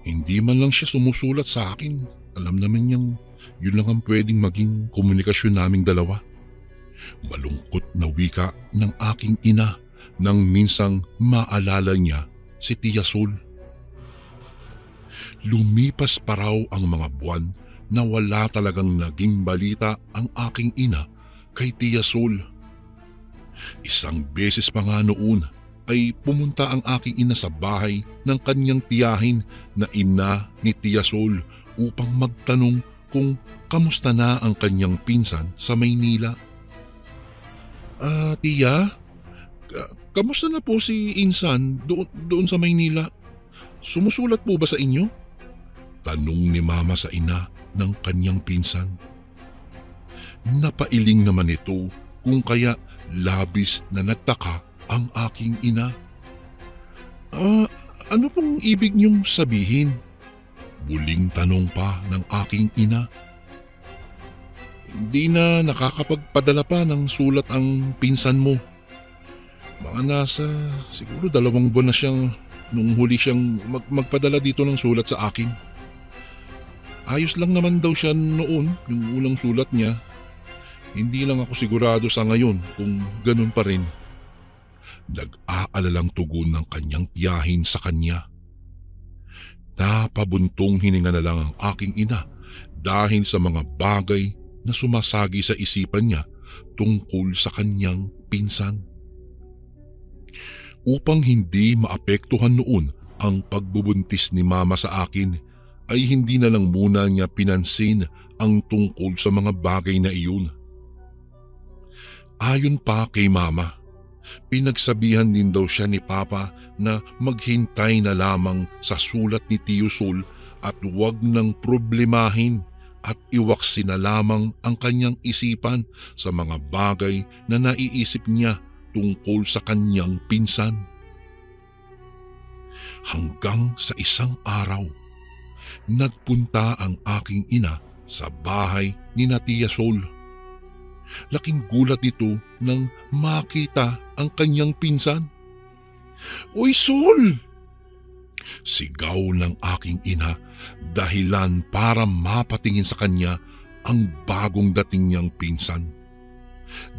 Hindi man lang siya sumusulat sa akin. Alam naman niyang yun lang ang pwedeng maging komunikasyon naming dalawa. Malungkot na wika ng aking ina nang minsang maalala niya si Tia Sol. Lumipas pa raw ang mga buwan na wala talagang naging balita ang aking ina kay Tia Sol. Isang beses pa nga noon ay pumunta ang aking ina sa bahay ng kanyang tiyahin na ina ni Tia Sol upang magtanong kung kamusta na ang kanyang pinsan sa Maynila. Tia, kamusta na po si Insan doon sa Maynila? Sumusulat po ba sa inyo? Tanong ni Mama sa ina ng kanyang pinsan. Napailing naman ito kung kaya labis na nagtaka ang aking ina. Ano pong ibig niyong sabihin? Muling tanong pa ng aking ina. Hindi na nakakapagpadala pa ng sulat ang pinsan mo. Mga nasa siguro 2 buwan na siyang nung huli siyang magpadala dito ng sulat sa akin. Ayos lang naman daw siya noon yung unang sulat niya. Hindi lang ako sigurado sa ngayon kung ganun pa rin. Nag-aalalang tugon ng kanyang tiyahin sa kanya. Napabuntong hininga na lang ang aking ina dahil sa mga bagay na sumasagi sa isipan niya tungkol sa kanyang pinsan. Upang hindi maapektuhan noon ang pagbubuntis ni Mama sa akin, ay hindi na lang muna niya pinansin ang tungkol sa mga bagay na iyon. Ayon pa kay Mama, Pinagsabihan din daw siya ni Papa na maghintay na lamang sa sulat ni Tio Sol at huwag nang problemahin at iwaksin na lamang ang kanyang isipan sa mga bagay na naiisip niya tungkol sa kanyang pinsan. Hanggang sa isang araw, nagpunta ang aking ina sa bahay ni Tia Sol. Laking gulat ito nang makita ang kanyang pinsan. "Uy, Sol!" Sigaw ng aking ina, dahilan para mapatingin sa kanya ang bagong dating niyang pinsan.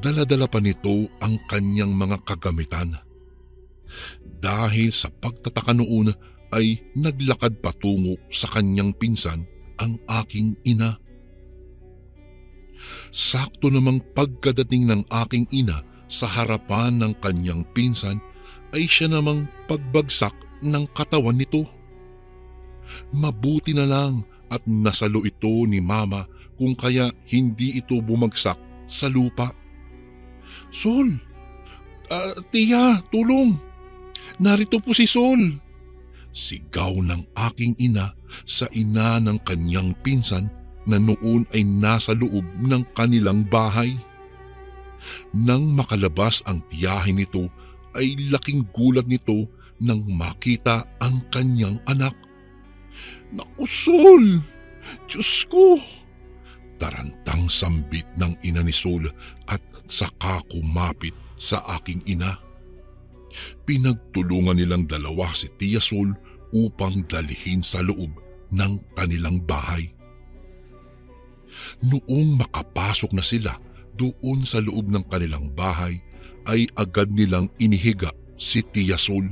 Dala-dala pa nito ang kanyang mga kagamitan. Dahil sa pagtataka noon ay naglakad patungo sa kanyang pinsan ang aking ina. Sakto namang pagkadating ng aking ina sa harapan ng kanyang pinsan ay siya namang pagbagsak ng katawan nito. Mabuti na lang at nasalo ito ni Mama kung kaya hindi ito bumagsak sa lupa. "Sol! Tiya, tulong! Narito po si Sol!" Sigaw ng aking ina sa ina ng kanyang pinsan na noon ay nasa loob ng kanilang bahay. Nang makalabas ang tiyahin nito ay laking gulat nito nang makita ang kanyang anak. "Naku, Sol! Diyos ko!" Tarantang sambit ng ina ni Sol at saka kumapit sa aking ina. Pinagtulungan nilang dalawa si Tia Sol upang dalhin sa loob ng kanilang bahay. Noong makapasok na sila doon sa loob ng kanilang bahay ay agad nilang inihiga si Tia Sol.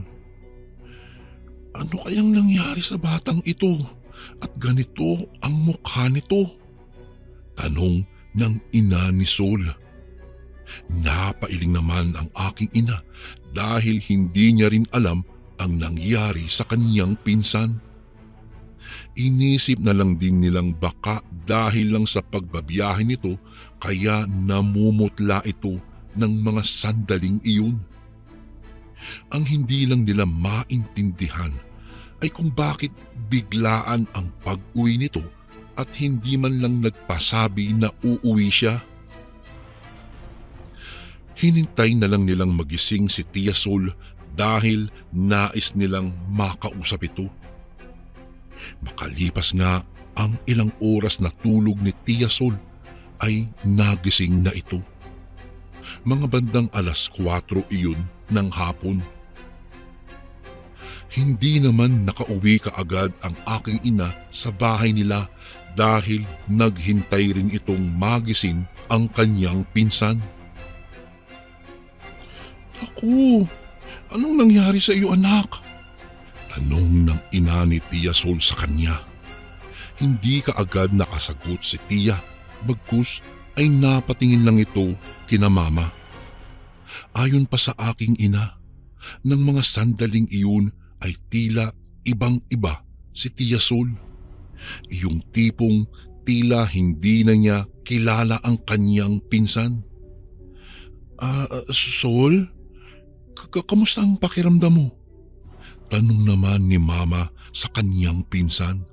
"Ano kayang nangyari sa batang ito at ganito ang mukha nito?" tanong ng ina ni Sol. Napailing naman ang aking ina dahil hindi niya rin alam ang nangyari sa kanyang pinsan. Inisip na lang din nilang baka dahil lang sa pagbabiyahe nito kaya namumutla ito ng mga sandaling iyon. Ang hindi lang nila maintindihan ay kung bakit biglaan ang pag-uwi nito at hindi man lang nagpasabi na uuwi siya. Hinintay na lang nilang magising si Tia Sol dahil nais nilang makausap ito. Makalipas nga ang ilang oras na tulog ni Tia Sol ay nagising na ito. Mga bandang 4:00 iyon ng hapon. Hindi naman nakauwi kaagad ang aking ina sa bahay nila dahil naghintay rin itong magising ang kanyang pinsan. "Naku, anong nangyari sa iyo, anak?" tanong ng ina ni Tia Sol sa kanya. Hindi kaagad nakasagot si Tia, bagkus ay napatingin lang ito kina Mama. Ayon pa sa aking ina, ng mga sandaling iyon ay tila ibang-iba si Tia Sol. Iyong tipong tila hindi na niya kilala ang kanyang pinsan. Sol, kamusta ang pakiramdam mo?" tanong naman ni Mama sa kanyang pinsan.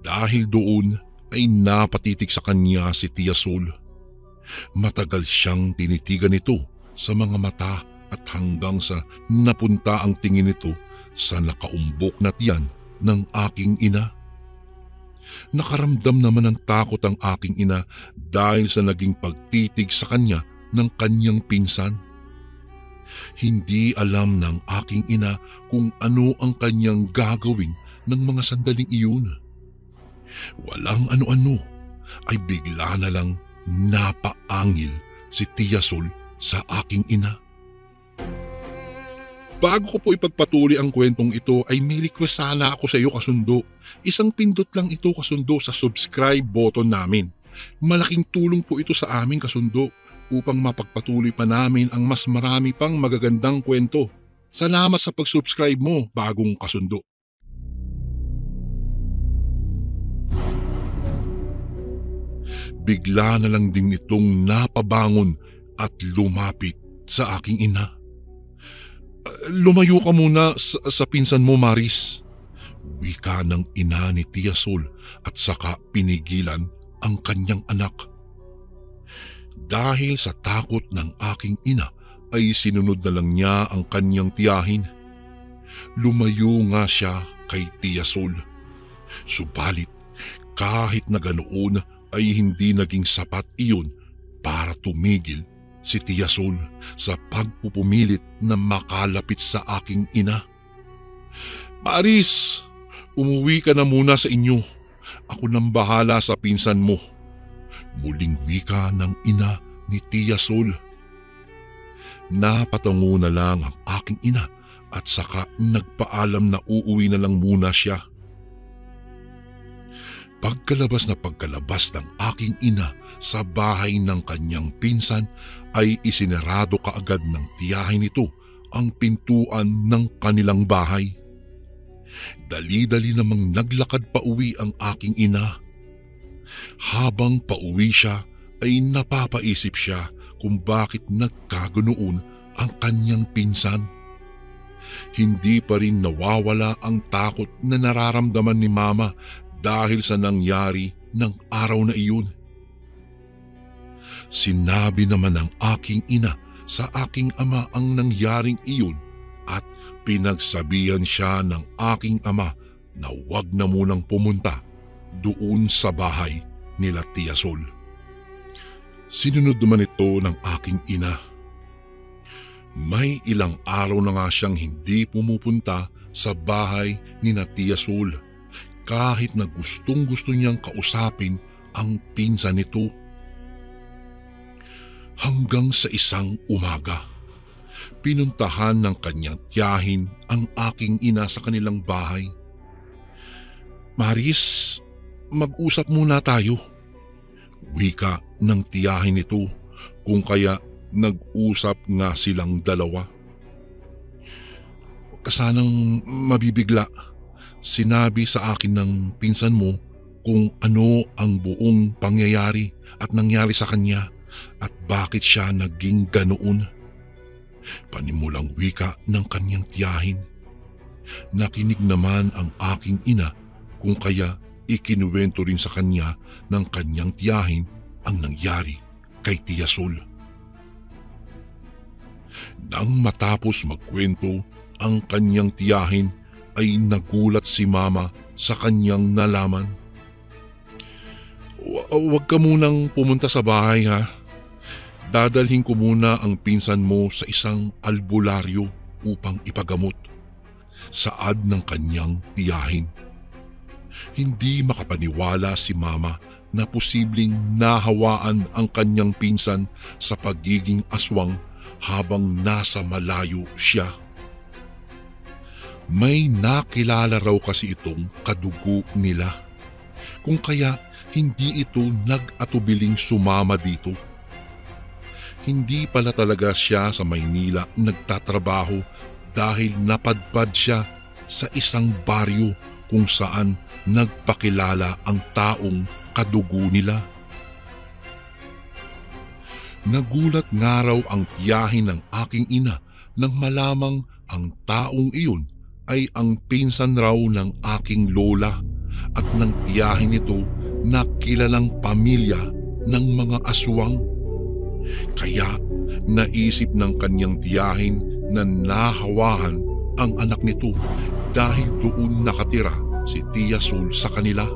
Dahil doon ay napatitig sa kanya si Tia Sol. Matagal siyang tinitigan nito sa mga mata at hanggang sa napunta ang tingin nito sa nakaumbok na tiyan ng aking ina. Nakaramdam naman ng takot ang aking ina dahil sa naging pagtitig sa kanya ng kanyang pinsan. Hindi alam ng aking ina kung ano ang kanyang gagawin ng mga sandaling iyon. Walang ano-ano ay bigla na lang napaangil si Tia Sol sa aking ina. Bago ko po ipagpatuloy ang kwentong ito ay may request sana ako sa iyo, kasundo. Isang pindot lang ito, kasundo, sa subscribe button namin. Malaking tulong po ito sa amin, kasundo, upang mapagpatuloy pa namin ang mas marami pang magagandang kwento. Salamat sa pag-subscribe mo, bagong kasundo. Bigla na lang din itong napabangon at lumapit sa aking ina. Lumayo ka muna sa pinsan mo, Maris. Wika ng ina ni Tia Sol at saka pinigilan ang kanyang anak. Dahil sa takot ng aking ina ay sinunod na lang niya ang kanyang tiyahin. Lumayo nga siya kay Tia Sol. Subalit kahit na ganoon ay hindi naging sapat iyon para tumigil si Tia Sol sa pagpupumilit na makalapit sa aking ina. Maris, umuwi ka na muna sa inyo. Ako nang bahala sa pinsan mo. Muling wika ng ina ni Tia Sol. Napatungo na lang ang aking ina at saka nagpaalam na uuwi na lang muna siya. Pagkalabas ng aking ina sa bahay ng kanyang pinsan ay isinarado kaagad ng tiyahin nito ang pintuan ng kanilang bahay. Dali-dali namang naglakad pa uwi ang aking ina. Habang pauwi siya ay napapaisip siya kung bakit nagkaganoon ang kanyang pinsan. Hindi pa rin nawawala ang takot na nararamdaman ni Mama dahil sa nangyari ng araw na iyon. Sinabi naman ng aking ina sa aking ama ang nangyaring iyon at pinagsabihan siya ng aking ama na huwag na munang pumunta doon sa bahay nila Tia Sol. Sinunod naman ito ng aking ina. May ilang araw na nga siyang hindi pumupunta sa bahay ni Tia Sol kahit na gustong-gusto niyang kausapin ang pinsan nito. Hanggang sa isang umaga, pinuntahan ng kanyang tiyahin ang aking ina sa kanilang bahay. Maris, mag-usap muna tayo. Wika ng tiyahin nito kung kaya nag-usap nga silang dalawa. Huwag ka sanang mabibigla. Sinabi sa akin ng pinsan mo kung ano ang buong pangyayari at nangyari sa kanya at bakit siya naging ganoon. Panimulang wika ng kanyang tiyahin. Nakinig naman ang aking ina kung kaya ikinuwento rin sa kanya ng kanyang tiyahin ang nangyari kay Tia Sol. Nang matapos magkwento ang kanyang tiyahin ay nagulat si Mama sa kanyang nalaman. Huwag ka munang pumunta sa bahay ha. Dadalhin ko muna ang pinsan mo sa isang albularyo upang ipagamot. Saad ng kanyang tiyahin. Hindi makapaniwala si Mama na posibleng nahawaan ang kanyang pinsan sa pagiging aswang habang nasa malayo siya. May nakilala raw kasi itong kadugo nila. Kung kaya hindi ito nag-atubiling sumama dito. Hindi pala talaga siya sa Maynila nagtatrabaho dahil napadpad siya sa isang baryo kung saan nagpakilala ang taong kadugo nila. Nagulat nga raw ang tiyahin ng aking ina nang malamang ang taong iyon ay ang pinsan raw ng aking lola at ng tiyahin nito na kilalang pamilya ng mga aswang. Kaya naisip ng kanyang tiyahin na nahawahan ang anak nito dahil doon nakatira si Tia Sol sa kanila.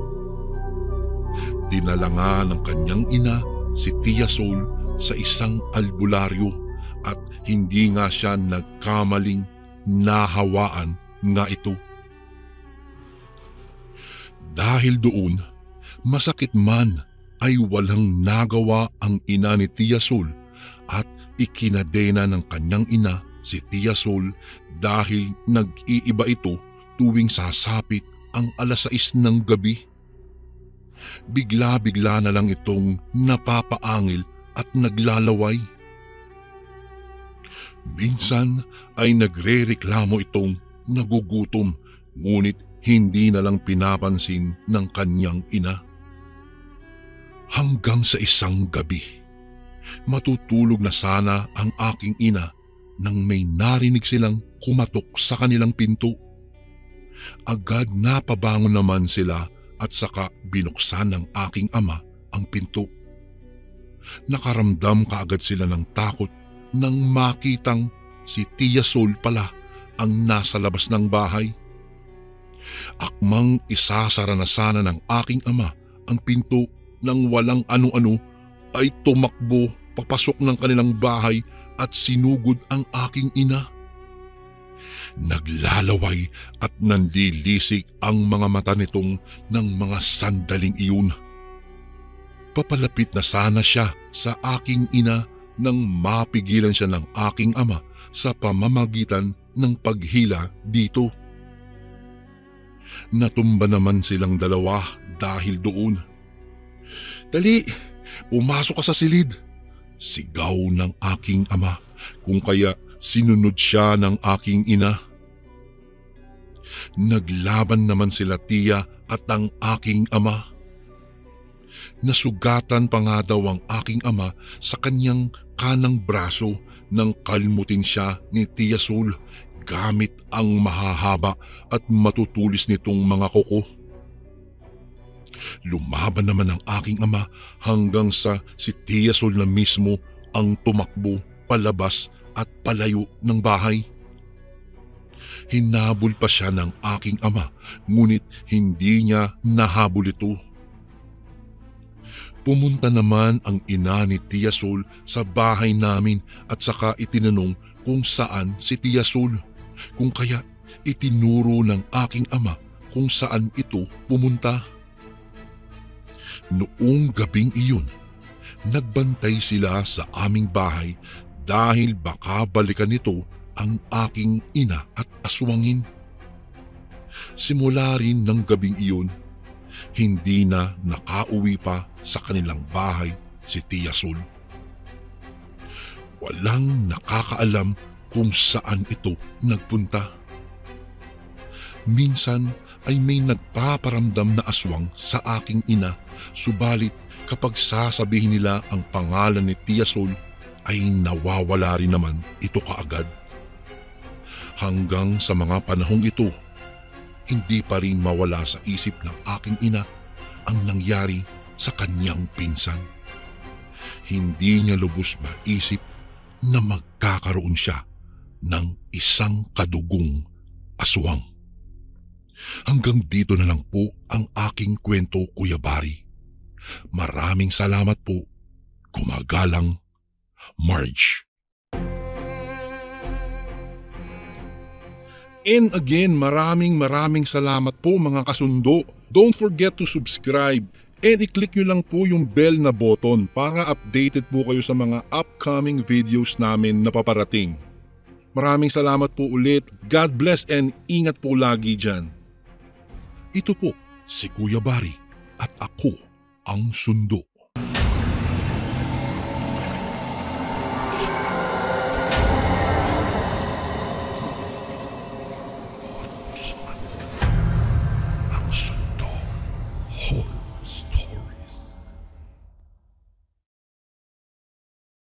Dinala nga ng kanyang ina si Tia Sol sa isang albularyo at hindi nga siya nagkamaling nahawaan nga ito. Dahil doon, masakit man ay walang nagawa ang ina ni Tia Sol at ikinadena ng kanyang ina si Tia Sol dahil nag-iiba ito tuwing sasapit ang 6:00 ng gabi. Bigla-bigla na lang itong napapaangil at naglalaway. Minsan ay nagrereklamo itong nagugutom ngunit hindi na lang pinapansin ng kanyang ina. Hanggang sa isang gabi, Matutulog na sana ang aking ina nang may narinig silang kumatok sa kanilang pinto. Agad napabangon naman sila at saka binuksan ng aking ama ang pinto. Nakaramdam kaagad sila ng takot nang makitang si Tia Sol pala ang nasa labas ng bahay. Akmang isasara na sana ng aking ama ang pinto nang walang ano-ano ay tumakbo papasok ng kanilang bahay at sinugod ang aking ina. Naglalaway at nanlilisik ang mga mata nitong ng mga sandaling iyon. Papalapit na sana siya sa aking ina nang mapigilan siya ng aking ama sa pamamagitan ng paghila dito. Natumba naman silang dalawa dahil doon. "Dali, pumasok ka sa silid!" sigaw ng aking ama, kung kaya sinunod siya ng aking ina. Naglaban naman sila Tia at ang aking ama. Nasugatan pa nga daw ang aking ama sa kanyang kanang braso nang kalmutin siya ni Tia Sol gamit ang mahahaba at matutulis nitong mga kuko. Lumaban naman ang aking ama hanggang sa si Tia Sol na mismo ang tumakbo palabas at palayo ng bahay. Hinabol pa siya ng aking ama ngunit hindi niya nahabol ito. Pumunta naman ang ina ni Tia Sol sa bahay namin at saka itinanong kung saan si Tia Sol, kung kaya itinuro ng aking ama kung saan ito pumunta. Noong gabing iyon, nagbantay sila sa aming bahay dahil baka balikan nito ang aking ina at aswangin. Simula rin ng gabing iyon, hindi na nakauwi pa sa kanilang bahay si Tia Sol. Walang nakakaalam kung saan ito nagpunta. Minsan ay may nagpaparamdam na aswang sa aking ina, subalit kapag sasabihin nila ang pangalan ni Tia Sol ay nawawala rin naman ito kaagad. Hanggang sa mga panahong ito, hindi pa rin mawala sa isip ng aking ina ang nangyari sa kanyang pinsan. Hindi niya lubos maisip na magkakaroon siya ng isang kadugong aswang. Hanggang dito na lang po ang aking kwento, Kuya Bari. Maraming salamat po. Gumagalang, Marge. And again, maraming salamat po mga kasundo. Don't forget to subscribe and i-click nyo lang po yung bell na button para updated po kayo sa mga upcoming videos namin na paparating. Maraming salamat po ulit. God bless and ingat po lagi dyan. Ito po si Kuya Bari at ako ang Sundo.